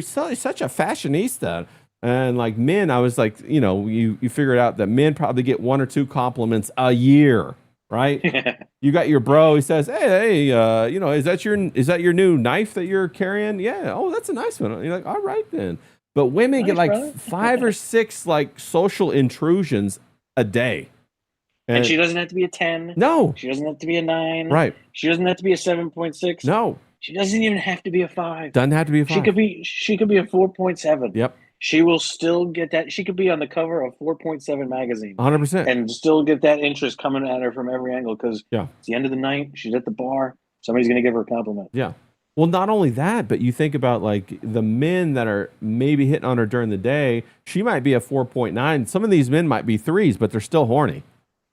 such a fashionista. And like men, I was like, you figured out that men probably get 1 or 2 compliments a year. Right? You got your bro. He says, "Hey, is that your new knife that you're carrying?" Yeah. Oh, that's a nice one. You're like, all right then. But women get like brother. 5 or 6 like social intrusions a day. And she doesn't have to be a 10. No. She doesn't have to be a 9. Right. She doesn't have to be a 7.6. No. She doesn't even have to be a 5. Doesn't have to be a 5. She could be a 4.7. Yep. She will still get that. She could be on the cover of 4.7 magazine. 100%. And still get that interest coming at her from every angle because it's the end of the night. She's at the bar. Somebody's going to give her a compliment. Yeah. Well, not only that, but you think about like the men that are maybe hitting on her during the day. She might be a 4.9. Some of these men might be 3s, but they're still horny.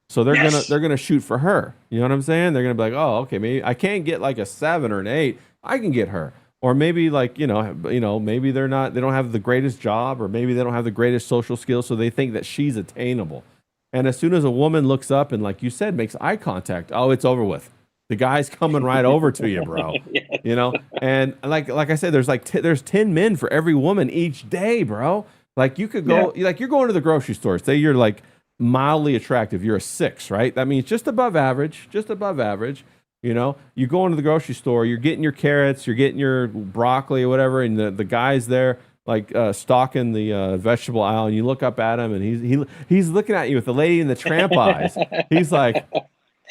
So they're gonna shoot for her. You know what I'm saying? They're gonna be like, oh, okay, maybe I can't get like a 7 or an 8. I can get her. Or maybe like, maybe they don't have the greatest job, or maybe they don't have the greatest social skills, so they think that she's attainable. And as soon as a woman looks up and, like you said, makes eye contact, oh, it's over with. The guy's coming right over to you, bro. And like I said, there's 10 men for every woman each day, bro. Like you could go, like you're going to the grocery store. Say you're like mildly attractive. You're a 6, right? That means just above average. You go into the grocery store, you're getting your carrots, you're getting your broccoli or whatever, and the guy's there. stalking the vegetable aisle, and you look up at him, and he's looking at you with the lady in the tramp eyes. He's like,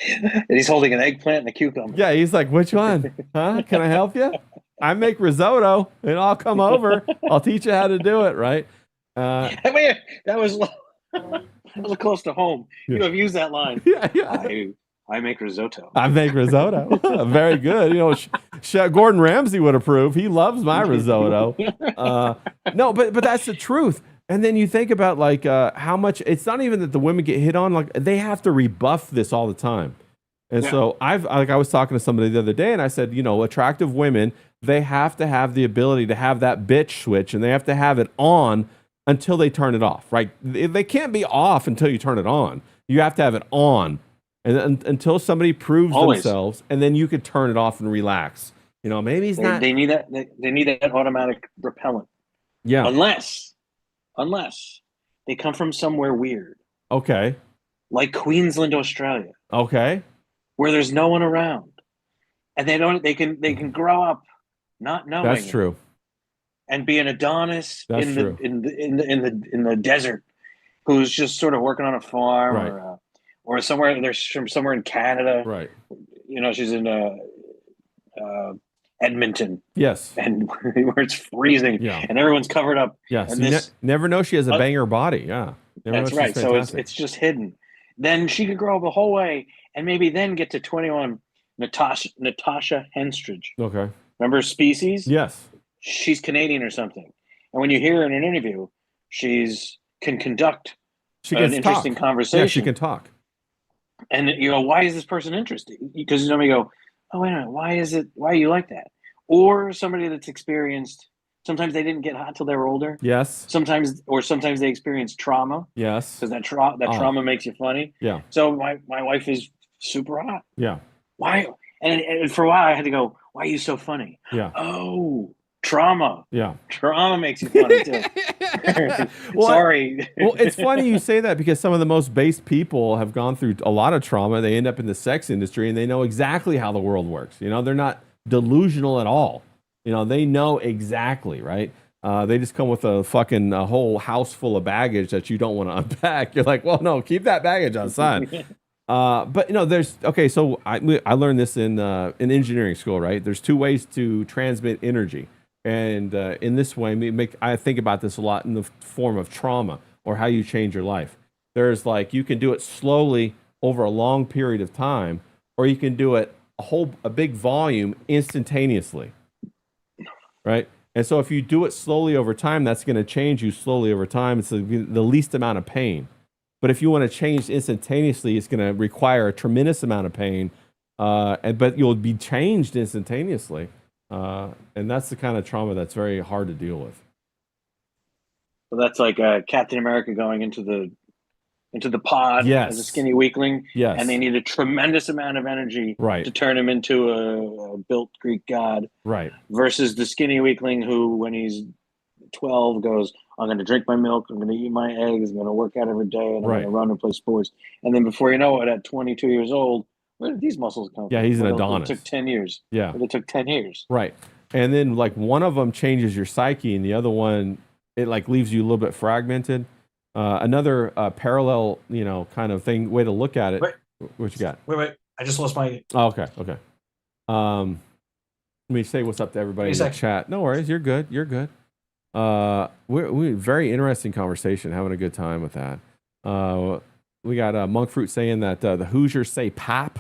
and he's holding an eggplant and a cucumber. yeah, he's like, which one? Huh? Can I help you? I make risotto, and I'll come over. I'll teach you how to do it, right? I mean, that was close to home. Yeah. You have used that line. Yeah. I make risotto. I make risotto. Very good. Gordon Ramsay would approve. He loves my risotto. No, but that's the truth. And then you think about like how much. It's not even that the women get hit on. Like they have to rebuff this all the time. And so I was talking to somebody the other day, and I said, attractive women, they have to have the ability to have that bitch switch, and they have to have it on until they turn it off. Right? They can't be off until you turn it on. You have to have it on. And until somebody proves themselves, and then you could turn it off and relax. Maybe he's not. They need that. They need that automatic repellent. Yeah. Unless they come from somewhere weird. Okay. Like Queensland, Australia. Okay. Where there's no one around, and they can grow up not knowing. That's true. And be an Adonis That's in true. in the desert, who's just sort of working on a farm, right. or somewhere. There's from somewhere in Canada, right? She's in Edmonton, yes, and where it's freezing, and everyone's covered up. Yes, you never know she has a banger body. Yeah, that's right. So it's just hidden. Then she could grow up a whole way, and maybe then get to 21. Natasha Henstridge. Okay, remember Species? Yes, she's Canadian or something. And when you hear her in an interview, can conduct an interesting conversation. Yeah, she can talk. And you go, why is this person interesting? Because somebody go, oh, wait a minute, why are you like that? Or somebody that's experienced, sometimes they didn't get hot till they were older. Yes. Sometimes they experience trauma. Yes. Because that trauma makes you funny. Yeah. So my wife is super hot. Yeah. Why? And for a while I had to go, why are you so funny? Yeah. Oh, trauma. Yeah. Trauma makes you funny too. Well, sorry. Well, it's funny you say that because some of the most base people have gone through a lot of trauma. They end up in the sex industry and they know exactly how the world works. They're not delusional at all. They know exactly, right? They just come with a whole house full of baggage that you don't want to unpack. You're like, well, no, keep that baggage outside. But so I learned this in engineering school, right? There's two ways to transmit energy. And in this way, I think about this a lot in the form of trauma or how you change your life. There's you can do it slowly over a long period of time, or you can do it a big volume instantaneously, right? And so if you do it slowly over time, that's going to change you slowly over time. It's the least amount of pain. But if you want to change instantaneously, it's going to require a tremendous amount of pain, but you'll be changed instantaneously. And that's the kind of trauma that's very hard to deal with. So that's like Captain America going into the pod as a skinny weakling, and they need a tremendous amount of energy to turn him into a built Greek god, right? Versus the skinny weakling who, when he's 12, goes, I'm going to drink my milk, I'm going to eat my eggs, I'm going to work out every day, and I'm going to run and play sports. And then before you know it, at 22 years old, where did these muscles come from? Yeah, he's an Adonis. It took 10 years. Yeah. It took 10 years. Right. And then one of them changes your psyche and the other one, it leaves you a little bit fragmented. Another parallel, kind of way to look at it. Wait. What you got? Wait. I just lost my... Oh, okay. Let me say what's up to everybody in the chat. No worries. You're good. We very interesting conversation, having a good time with that. We got Monk Fruit saying that the Hoosiers say pap.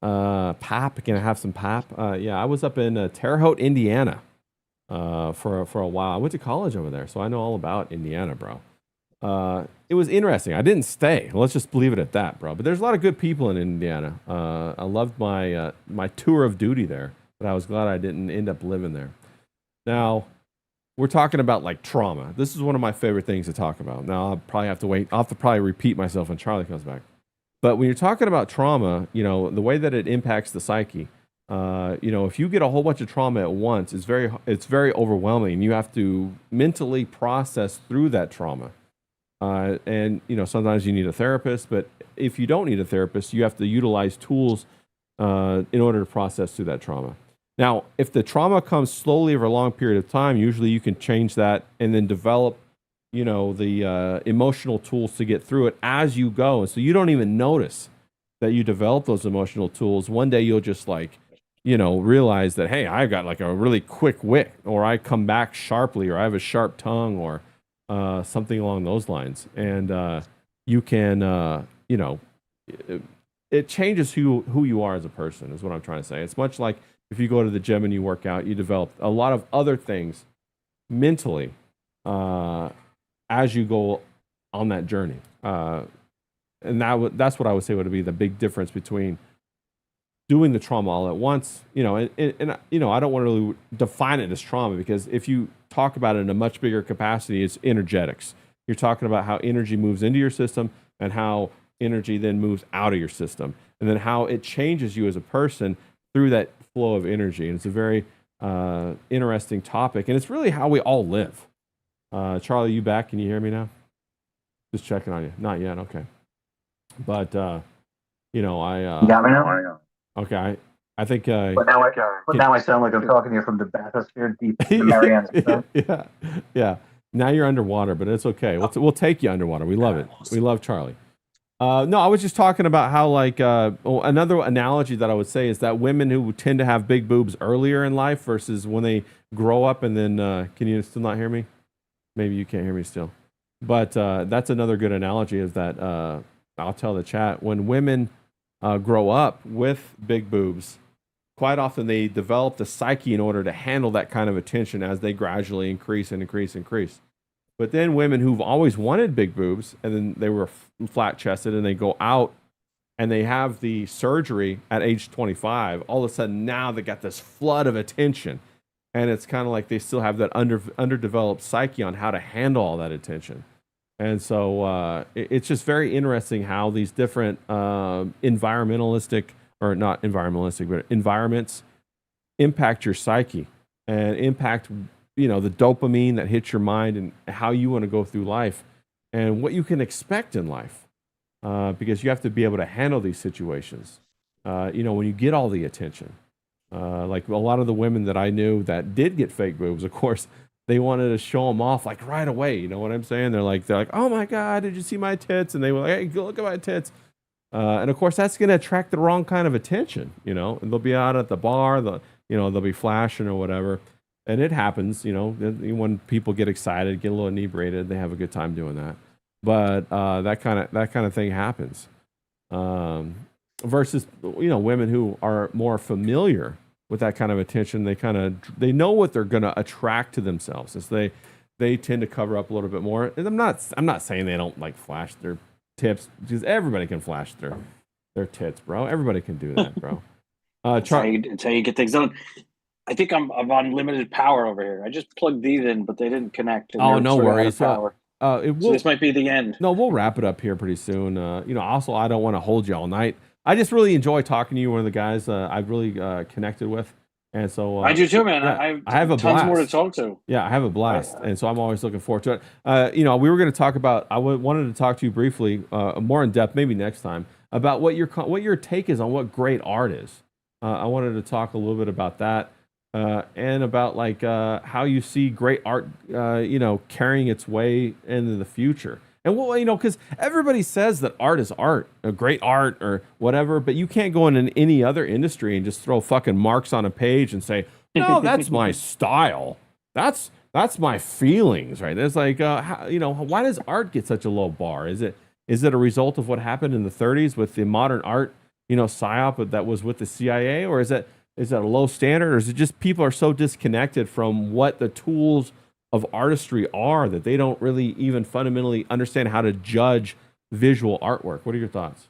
Pap, can I have some pap? Yeah, I was up in Terre Haute, Indiana, for a while. I went to college over there, so I know all about Indiana, bro. It was interesting. I didn't stay. Let's just leave it at that, bro. But there's a lot of good people in Indiana. I loved my my tour of duty there, but I was glad I didn't end up living there. Now, we're talking about trauma. This is one of my favorite things to talk about. Now, I'll probably have to wait. I'll have to probably repeat myself when Charlie comes back. But when you're talking about trauma, the way that it impacts the psyche, if you get a whole bunch of trauma at once, it's very overwhelming. You have to mentally process through that trauma. And sometimes you need a therapist, but if you don't need a therapist, you have to utilize tools in order to process through that trauma. Now, if the trauma comes slowly over a long period of time, usually you can change that and then develop, the emotional tools to get through it as you go. And so you don't even notice that you develop those emotional tools. One day you'll just like, realize that, hey, I've got like a really quick wit, or I come back sharply, or I have a sharp tongue, or something along those lines. And you can, it changes who you are as a person, is what I'm trying to say. It's much like if you go to the gym and you work out, you develop a lot of other things mentally as you go on that journey. And that's what I would say would be the big difference between doing the trauma all at once. And I don't want to really define it as trauma, because if you talk about it in a much bigger capacity, it's energetics. You're talking about how energy moves into your system and how energy then moves out of your system, and then how it changes you as a person through that flow of energy. And it's a very interesting topic, and it's really how we all live. Charlie, you back? Can you hear me now? Just checking on you. Not yet. Okay. But I You got me now? okay. I think Now I sound like I'm talking to you from the bathysphere deep in the Marianas. yeah. Now you're underwater, but it's okay. We'll take you underwater. We love it. We love Charlie. No, I was just talking about how, like, another analogy that I would say is that women who tend to have big boobs earlier in life versus when they grow up, and then can you still not hear me? Maybe you can't hear me still. But that's another good analogy, is that I'll tell the chat, when women grow up with big boobs, quite often they develop the psyche in order to handle that kind of attention as they gradually increase and increase and increase. But then women who've always wanted big boobs, and then they were flat chested, and they go out and they have the surgery at age 25, all of a sudden now they got this flood of attention. And it's kind of like they still have that underdeveloped psyche on how to handle all that attention. And so it's just very interesting how these different environmentalistic, or not environmentalistic, but environments impact your psyche and impact, the dopamine that hits your mind and how you want to go through life and what you can expect in life. Because you have to be able to handle these situations. When you get all the attention. Like a lot of the women that I knew that did get fake boobs, of course, they wanted to show them off like right away. You know what I'm saying? They're like, oh my God, did you see my tits? And they were like, hey, go look at my tits. And of course, that's going to attract the wrong kind of attention, and they'll be out at the bar, they'll be flashing or whatever. And it happens, when people get excited, get a little inebriated, they have a good time doing that. But that kind of thing happens. Versus, women who are more familiar with that kind of attention, they know what they're going to attract to themselves, and so they tend to cover up a little bit more. And I'm not saying they don't like flash their tips, because everybody can flash their tits, bro. Everybody can do that, bro. It's how you get things done. I think I'm on limited power over here. I just plugged these in, but they didn't connect. Oh, no worries. So this might be the end. No, we'll wrap it up here pretty soon. Also, I don't want to hold you all night. I just really enjoy talking to you. One of the guys I've really connected with. And so I do too, man. Yeah, I have a tons blast. more to talk to. Yeah, I have a blast, and so I'm always looking forward to it. We were going to talk about. Wanted to talk to you briefly, more in depth, maybe next time, about what your take is on what great art is. I wanted to talk a little bit about that, and about like how you see great art, carrying its way into the future. And because everybody says that art is art, great art or whatever, but you can't go in any other industry and just throw fucking marks on a page and say, no, that's my style. That's my feelings, right? It's like, why does art get such a low bar? Is it a result of what happened in the 30s with the modern art, psyop that was with the CIA, or is that a low standard, or is it just people are so disconnected from what the tools of artistry are that they don't really even fundamentally understand how to judge visual artwork? What are your thoughts?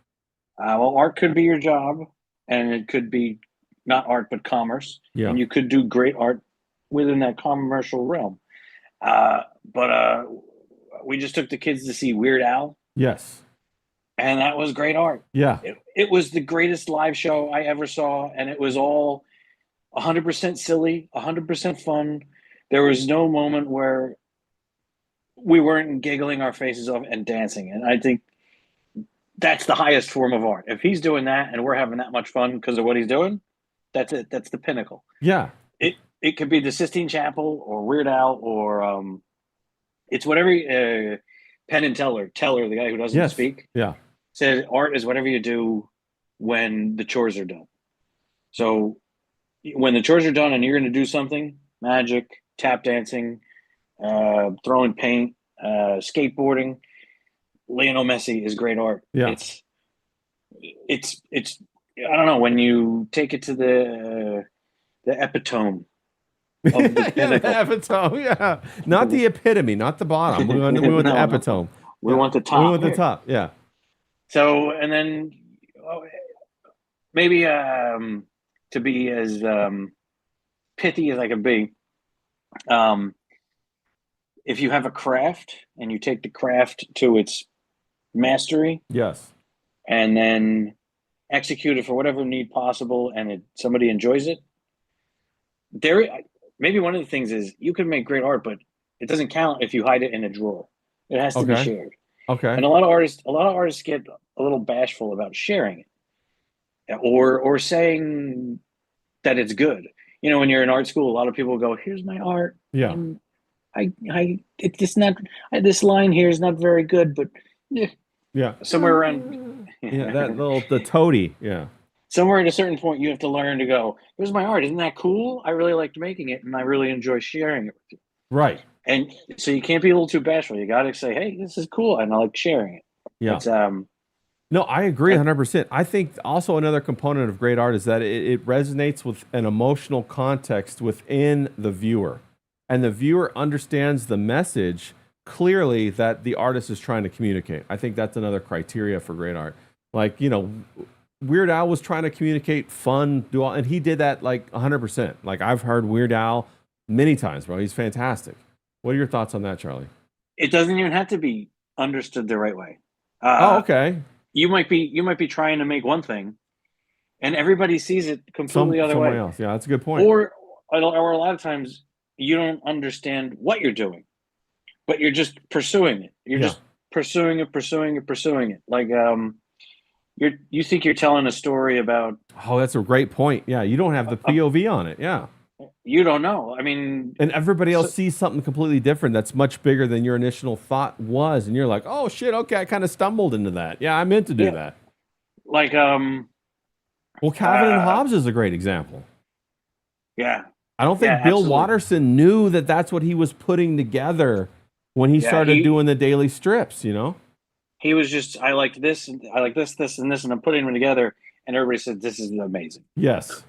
Well, art could be your job, and it could be not art but commerce. Yeah. And you could do great art within that commercial realm. But we just took the kids to see Weird Al. Yes. And that was great art. Yeah. It was the greatest live show I ever saw, and it was all 100% silly, 100% fun. There was no moment where we weren't giggling our faces off and dancing. And I think that's the highest form of art. If he's doing that and we're having that much fun because of what he's doing, That's it. That's the pinnacle. Yeah. It could be the Sistine Chapel or Weird Al or it's whatever. Penn and Teller, the guy who doesn't Yes. speak, Yeah. said art is whatever you do when the chores are done. So when the chores are done and you're going to do something, magic, tap dancing, throwing paint, skateboarding, Lionel Messi is great art. Yeah. It's I don't know, when you take it to the epitome of the pinnacle. The epitome, yeah. Not the epitome, not the bottom. We want the epitome. We want the top. We want the top, yeah. So, and then maybe to be as pithy as I can be, if you have a craft and you take the craft to its mastery, Yes, and then execute it for whatever need possible, and somebody enjoys it, maybe one of the things is you can make great art, but it doesn't count if you hide it in a drawer. It has to be shared. Okay. And a lot of artists get a little bashful about sharing it, or saying that it's good. You know, when you're in art school, a lot of people go, "Here's my art." Yeah. It's just not. This line here is not very good, but yeah, somewhere around. the toady. Yeah. Somewhere at a certain point, you have to learn to go, "Here's my art. Isn't that cool? I really liked making it, and I really enjoy sharing it with you." Right. And so you can't be a little too bashful. You got to say, "Hey, this is cool, and I like sharing it." Yeah. It's, no, I agree 100%. I think also another component of great art is that it resonates with an emotional context within the viewer. And the viewer understands the message clearly that the artist is trying to communicate. I think that's another criteria for great art. Like, you know, Weird Al was trying to communicate fun, and he did that like 100%. Like, I've heard Weird Al many times, bro. He's fantastic. What are your thoughts on that, Charlie? It doesn't even have to be understood the right way. Okay. You might be trying to make one thing, and everybody sees it completely other way. Else. Yeah, that's a good point. Or a lot of times you don't understand what you're doing, but you're just pursuing it. You're just pursuing it. Like you think you're telling a story about. Oh, that's a great point. Yeah, you don't have the POV on it. Yeah. You don't know. I mean, and everybody else sees something completely different that's much bigger than your initial thought was, and you're like, "Oh shit, okay, I kind of stumbled into that. Yeah, I meant to do that." Like, well, Calvin and Hobbes is a great example. Yeah, I don't think Bill Watterson knew that that's what he was putting together when he started doing the daily strips. You know, he was just, I like this, and I like this, and this, and I'm putting them together, and everybody said, "This is amazing." Yes.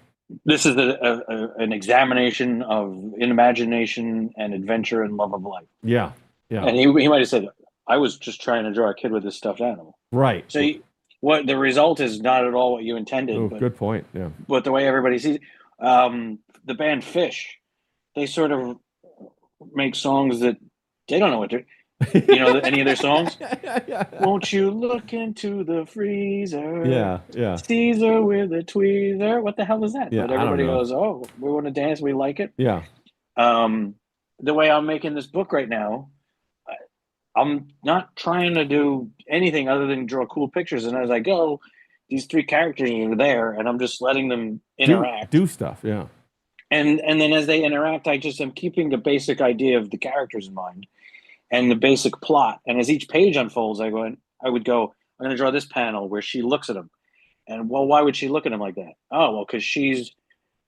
This is an examination of imagination and adventure and love of life. Yeah, yeah. And he might have said, "I was just trying to draw a kid with this stuffed animal." Right. So what the result is not at all what you intended. Oh, good point. Yeah. But the way everybody sees the band Fish, they sort of make songs that they don't know what they're. You know any of their songs? Won't you look into the freezer? Yeah. Caesar with a tweezer. What the hell is that? Yeah, but everybody goes, "Oh, we want to dance. We like it." Yeah. The way I'm making this book right now, I'm not trying to do anything other than draw cool pictures. And as I go, these three characters are there, and I'm just letting them interact, do stuff. Yeah. And then as they interact, I'm keeping the basic idea of the characters in mind. And the basic plot. And as each page unfolds, I would go, I'm going to draw this panel where she looks at him. And, well, why would she look at him like that? Oh, well, because she's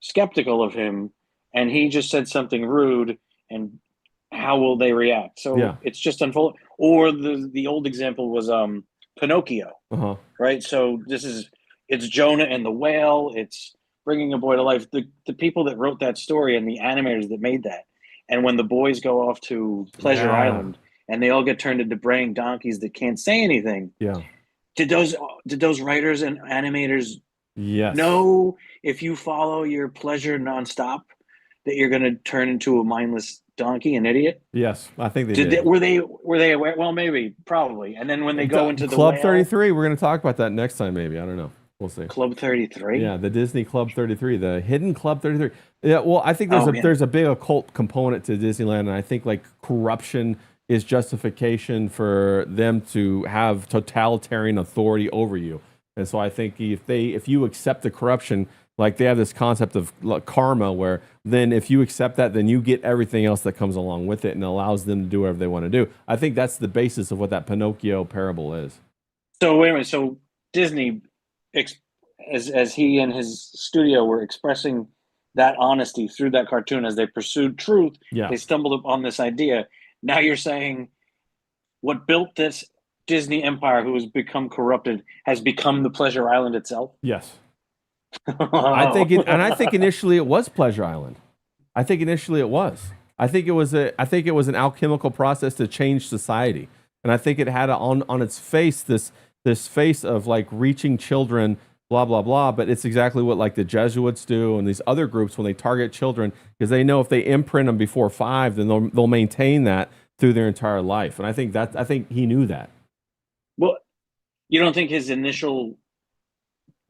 skeptical of him, and he just said something rude, and how will they react? So it's just unfold. Or the old example was Pinocchio, right? So it's Jonah and the whale. It's bringing a boy to life. The people that wrote that story and the animators that made that. And when the boys go off to Pleasure Island and they all get turned into braying donkeys that can't say anything. Yeah. Did those writers and animators know if you follow your pleasure nonstop that you're going to turn into a mindless donkey, an idiot? Yes, I think they did. Were they aware? Well, maybe, probably. And then when they go into the Club 33, we're going to talk about that next time. Maybe, I don't know. We'll see. Club 33? Yeah, the Disney Club 33, the hidden Club 33. Yeah, well, I think there's a big occult component to Disneyland, and I think like corruption is justification for them to have totalitarian authority over you. And so I think if you accept the corruption, Like they have this concept of karma, where then if you accept that, then you get everything else that comes along with it, and allows them to do whatever they want to do. I think that's the basis of what that Pinocchio parable is. So wait a minute. So Disney, as he and his studio were expressing that honesty through that cartoon as they pursued truth, Yeah. they stumbled upon this idea. Now you're saying what built this Disney empire, who has become corrupted, has become the Pleasure Island itself? Yes. I think initially it was Pleasure Island. I think initially it was. I think it was an alchemical process to change society, and I think it had on its face this face of like reaching children, blah blah blah. But it's exactly what like the Jesuits do and these other groups when they target children, because they know if they imprint them before 5, then they'll maintain that through their entire life. And I think he knew that. Well, you don't think his initial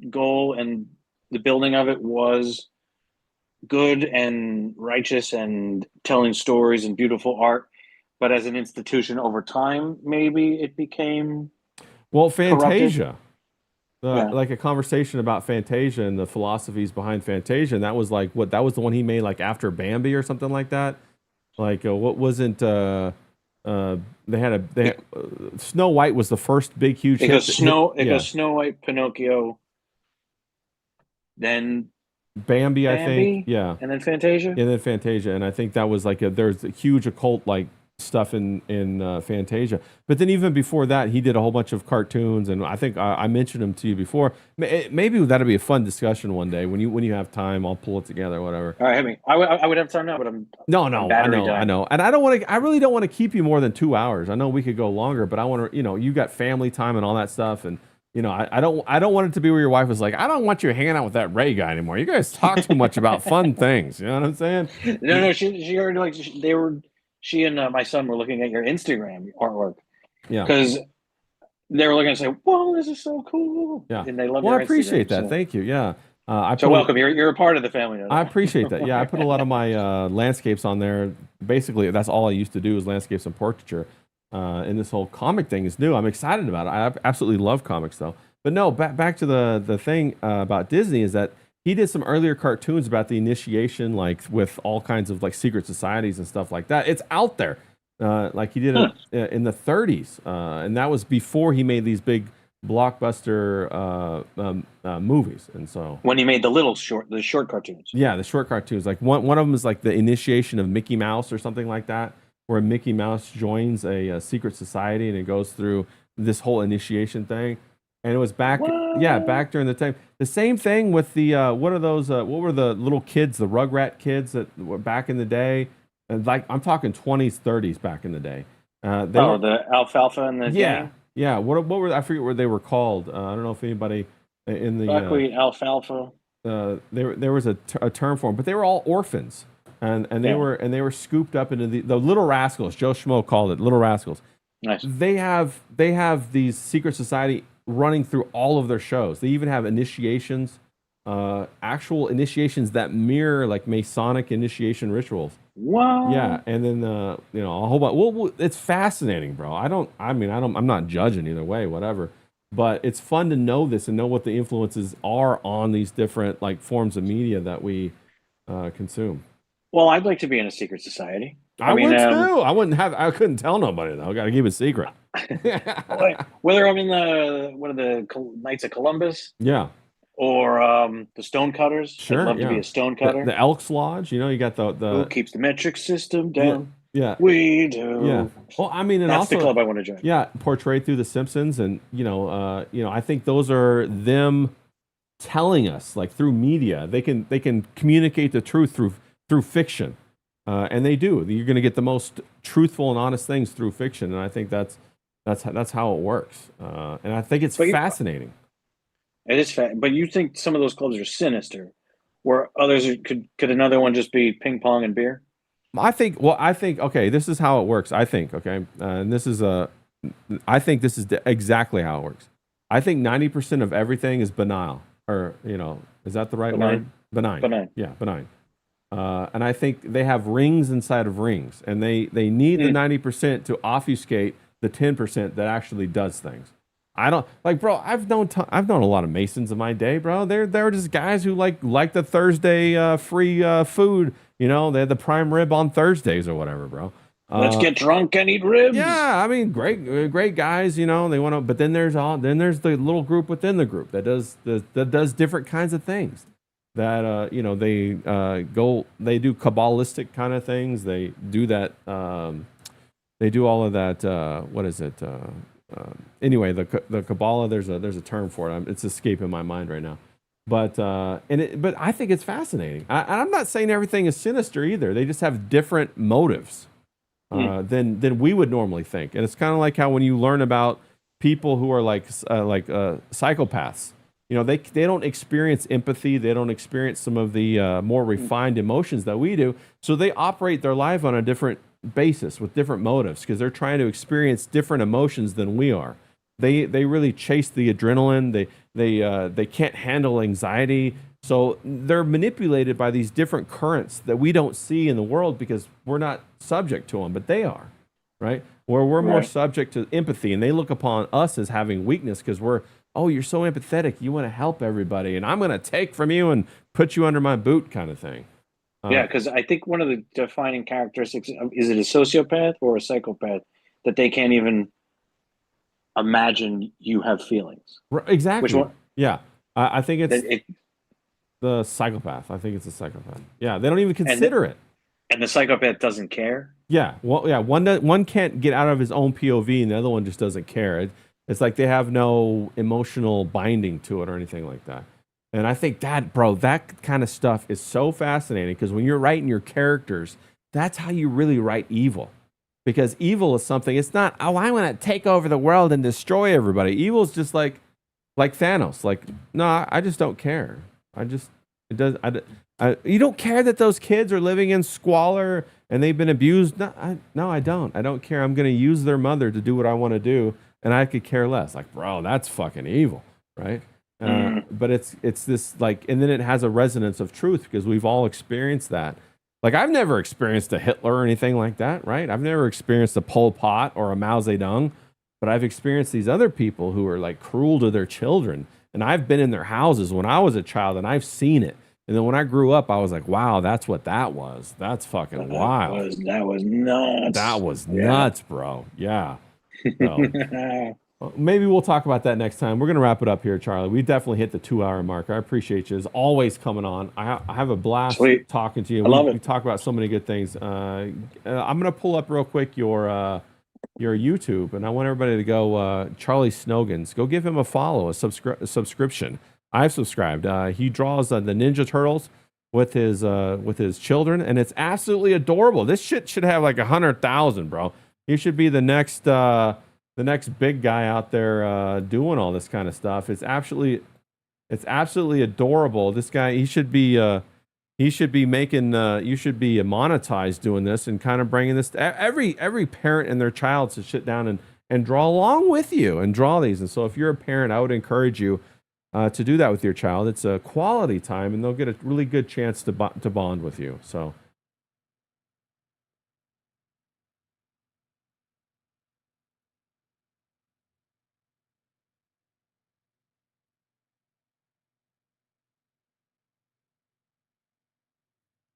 goal and the building of it was good and righteous and telling stories and beautiful art, but as an institution over time, maybe it became Fantasia. Yeah. Like a conversation about Fantasia and the philosophies behind Fantasia, and that was like that was the one he made like after Bambi or something like that. Like what wasn't Snow White was the first big huge hit. It goes Snow White, Pinocchio, then Bambi, I think, yeah, and then Fantasia, and I think that was like there's a huge occult like stuff in Fantasia. But then even before that, he did a whole bunch of cartoons, and I think I mentioned them to you before. Maybe that'll be a fun discussion one day when you have time. I'll pull it together, whatever. All right, hit me. I would have time now, but I'm I know, and I really don't want to keep you more than 2 hours. I know we could go longer, but I want to, you got family time and all that stuff, and I don't want it to be where your wife is like, I don't want you hanging out with that Ray guy anymore. You guys talk too much about fun things. You know what I'm saying? No, she already she and my son were looking at your Instagram artwork. Yeah. Because they were looking and say, "Whoa, this is so cool!" Yeah, and they love. Well, your I appreciate Instagram, that. So. Thank you. Yeah. Welcome. You're a part of the family now. I appreciate that. Yeah, I put a lot of my landscapes on there. Basically, that's all I used to do is landscapes and portraiture. And this whole comic thing is new. I'm excited about it. I absolutely love comics, though. But no, back to the thing about Disney is that he did some earlier cartoons about the initiation, like with all kinds of like secret societies and stuff like that. It's out there. Like he did it in the 30s, and that was before he made these big blockbuster movies. And so when he made the short cartoons, the short cartoons, like one of them is like the initiation of Mickey Mouse or something like that, where Mickey Mouse joins a secret society and it goes through this whole initiation thing. And it was back during the time. The same thing with the what were the little kids, the Rugrat kids that were back in the day. And like I'm talking 20s, 30s back in the day. The alfalfa and the gang? Yeah. What were I forget what they were called. I don't know if anybody in the buckwheat alfalfa. There was a term for them, but they were all orphans, and they were scooped up into the Little Rascals. Joe Schmo called it Little Rascals. Nice. They have these secret society running through all of their shows. They even have initiations, actual initiations that mirror like Masonic initiation rituals. Wow. Yeah, and then a whole bunch. Well, it's fascinating, bro. I'm not judging either way, whatever. But it's fun to know this and know what the influences are on these different like forms of media that we consume. Well, I'd like to be in a secret society. I would too. I couldn't tell nobody though. I got to keep it secret. Whether I'm in the Knights of Columbus, or the Stonecutters. Sure, I'd love to be a stonecutter. The Elks Lodge, you got the who keeps the metric system down. Yeah, we do. Yeah. Well, I mean, and that's also the club I want to join. Yeah, portrayed through The Simpsons, and I think those are them telling us, like through media, they can communicate the truth through fiction, and they do. You're going to get the most truthful and honest things through fiction, and I think that's how it works, and I think it's fascinating. It is but you think some of those clubs are sinister, where others could another one just be ping pong and beer? I think okay, this is how it works. I think and this is exactly how it works. I think 90% of everything is benign, or is that the right word? Benign. Yeah, benign. And I think they have rings inside of rings, and they need the 90% to obfuscate the 10% that actually does things. I don't like, bro. I've known a lot of Masons in my day, bro. They're just guys who like the Thursday free food. You know, they had the prime rib on Thursdays or whatever, bro. Let's get drunk and eat ribs. Yeah, I mean, great guys. You know, they want to. But then there's the little group within the group that does different kinds of things. That you know, they do Kabbalistic kind of things. They do that. They do all of that. What is it? Anyway, the Kabbalah. There's a term for it. It's escaping my mind right now. But but I think it's fascinating. I'm not saying everything is sinister either. They just have different motives than we would normally think. And it's kind of like how when you learn about people who are like psychopaths, you know, they don't experience empathy. They don't experience some of the more refined emotions that we do. So they operate their life on a different basis with different motives because they're trying to experience different emotions than we are. They really chase the adrenaline. They can't handle anxiety. So they're manipulated by these different currents that we don't see in the world because we're not subject to them, but they are, right? Where we're more subject to empathy, and they look upon us as having weakness because you're so empathetic. You want to help everybody, and I'm going to take from you and put you under my boot kind of thing. Yeah, because I think one of the defining characteristics, is it a sociopath or a psychopath, that they can't even imagine you have feelings. Exactly. Which one? Yeah. I think it's the psychopath. I think it's a psychopath. Yeah, they don't even consider it. And the psychopath doesn't care? Yeah. Well, yeah, one can't get out of his own POV and the other one just doesn't care. It's like they have no emotional binding to it or anything like that. And I think that kind of stuff is so fascinating because when you're writing your characters, that's how you really write evil. Because evil is something, it's not, I want to take over the world and destroy everybody. Evil is just like Thanos. Like, no, I just don't care. You don't care that those kids are living in squalor and they've been abused? No, I don't. I don't care. I'm going to use their mother to do what I want to do, and I could care less. Like, bro, that's fucking evil, right? But it's this like, and then it has a resonance of truth because we've all experienced that. Like, I've never experienced a Hitler or anything like that, right? I've never experienced a Pol Pot or a Mao Zedong, but I've experienced these other people who are like cruel to their children. And I've been in their houses when I was a child and I've seen it. And then when I grew up, I was like, wow, that's what that was. That's fucking wild. That was nuts. That was nuts, bro. Yeah. So, maybe we'll talk about that next time. We're going to wrap it up here, Charlie. We definitely hit the 2-hour mark. I appreciate you as always coming on. I have a blast talking to you. I love it. We talk about so many good things. I'm going to pull up real quick your YouTube, and I want everybody to go Charlie Snogans. Go give him a follow, a subscription. I've subscribed. He draws the Ninja Turtles with his children, and it's absolutely adorable. This shit should have like 100,000, bro. He should be the next big guy out there doing all this kind of stuff. It's absolutely adorable. This guy, he should be making, you should be monetized doing this and kind of bringing this. Every parent and their child should sit down and draw along with you and draw these. And so if you're a parent, I would encourage you to do that with your child. It's a quality time, and they'll get a really good chance to bond with you. So.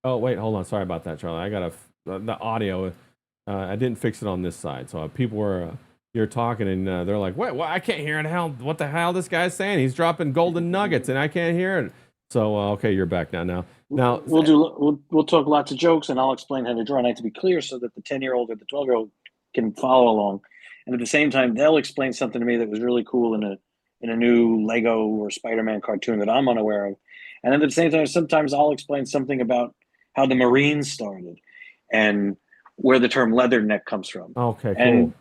Oh, wait, hold on. Sorry about that, Charlie. I got the audio. I didn't fix it on this side. So people were, you're talking and they're like, wait, I can't hear it. What the hell this guy's saying? He's dropping golden nuggets and I can't hear it. So, okay, you're back now. Now we'll talk lots of jokes and I'll explain how to draw. And I have to be clear so that the 10-year-old or the 12-year-old can follow along. And at the same time, they'll explain something to me that was really cool in a new Lego or Spider-Man cartoon that I'm unaware of. And then at the same time, sometimes I'll explain something about how the Marines started and where the term leatherneck comes from. Okay, cool.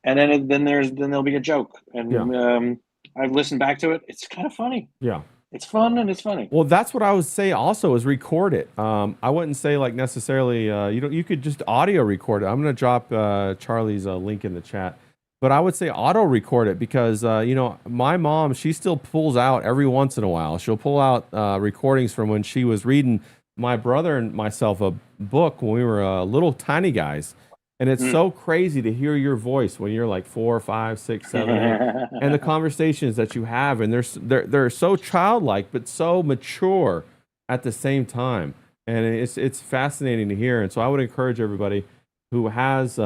And then there'll be a joke. And I've listened back to it. It's kind of funny. Yeah. It's fun and it's funny. Well, that's what I would say also is record it. I wouldn't say like necessarily, you could just audio record it. I'm going to drop Charlie's link in the chat. But I would say auto record it because, my mom, she still pulls out every once in a while. She'll pull out recordings from when she was reading my brother and myself a book when we were little tiny guys. And it's so crazy to hear your voice when you're like 4, 5, 6, 7, 8, and the conversations that you have, and they're so childlike but so mature at the same time, and it's fascinating to hear. And so I would encourage everybody who has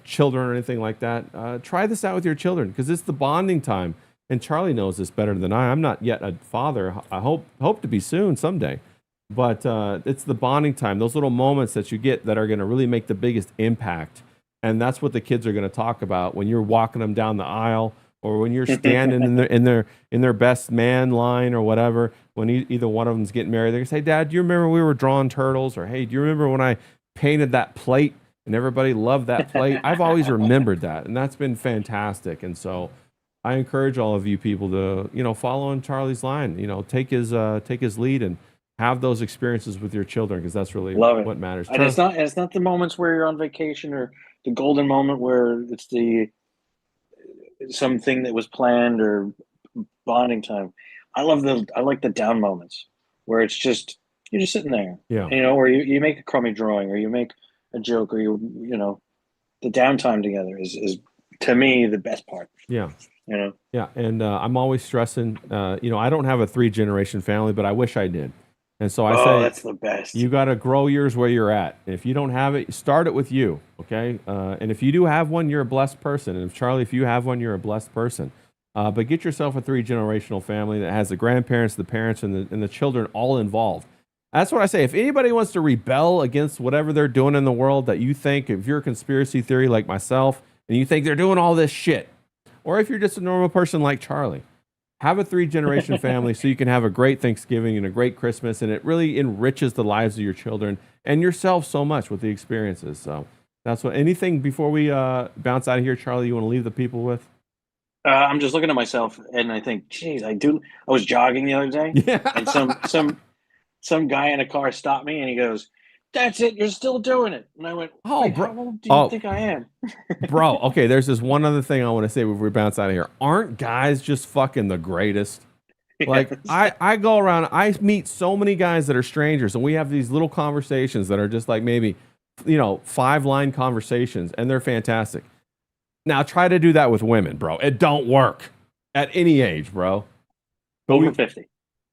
children or anything like that, try this out with your children, because it's the bonding time. And Charlie knows this better than I. I'm not yet a father. I hope to be soon someday. But it's the bonding time, those little moments that you get that are going to really make the biggest impact. And that's what the kids are going to talk about when you're walking them down the aisle, or when you're standing in their best man line or whatever. When either one of them's getting married, they're going to say, "Dad, do you remember we were drawing turtles?" Or, "Hey, do you remember when I painted that plate and everybody loved that plate?" I've always remembered that, and that's been fantastic. And so I encourage all of you people to, follow in Charlie's line. Take his lead and have those experiences with your children, because that's really what matters. And it's not the moments where you're on vacation, or the golden moment where it's something that was planned, or bonding time. I like the down moments where it's just you're just sitting there. Yeah. Where you make a crummy drawing, or you make a joke, or the downtime together is to me the best part. Yeah. Yeah. And I'm always stressing, I don't have a 3-generation family, but I wish I did. And so I say, that's the best. You got to grow yours where you're at. And if you don't have it, start it with you. Okay. And if you do have one, you're a blessed person. And if you have one, you're a blessed person. But get yourself a 3-generational family that has the grandparents, the parents, and the children all involved. That's what I say. If anybody wants to rebel against whatever they're doing in the world that you think, if you're a conspiracy theory like myself, and you think they're doing all this shit, or if you're just a normal person like Charlie, have a 3-generation family so you can have a great Thanksgiving and a great Christmas, and it really enriches the lives of your children and yourself so much with the experiences. So that's what. Anything before we bounce out of here, Charlie, you want to leave the people with? I'm just looking at myself and I think, geez, I was jogging the other day, and some guy in a car stopped me and he goes, "That's it, you're still doing it." And I went, "Oh, bro, how old do you think I am?" Bro, okay, there's this one other thing I want to say before we bounce out of here. Aren't guys just fucking the greatest? Like, yes. I go around, I meet so many guys that are strangers, and we have these little conversations that are just like maybe, 5-line conversations, and they're fantastic. Now, try to do that with women, bro. It don't work at any age, bro. Over 50.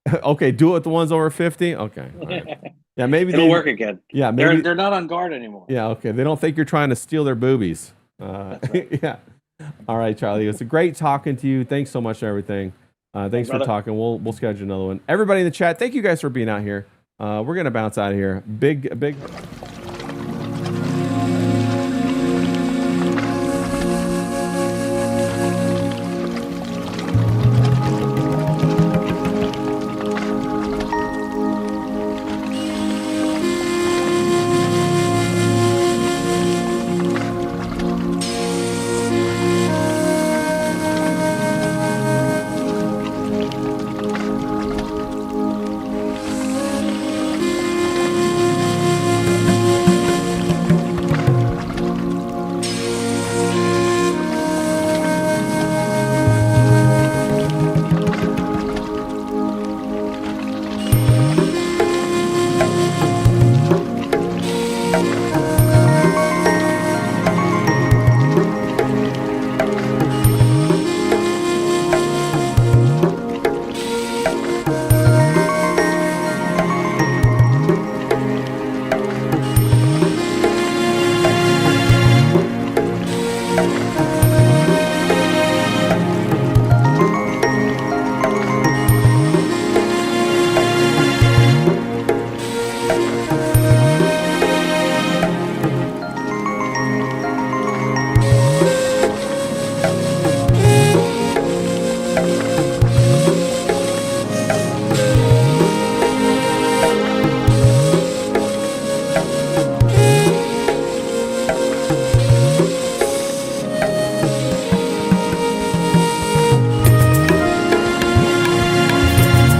Okay, do it with the ones over 50? Okay. All right. Yeah, maybe it'll work again. Yeah, maybe they're not on guard anymore. Yeah, okay. They don't think you're trying to steal their boobies. Right. Yeah. All right, Charlie. It's a great talking to you. Thanks so much for everything. Thanks for talking. We'll schedule another one. Everybody in the chat, thank you guys for being out here. We're gonna bounce out of here. Big.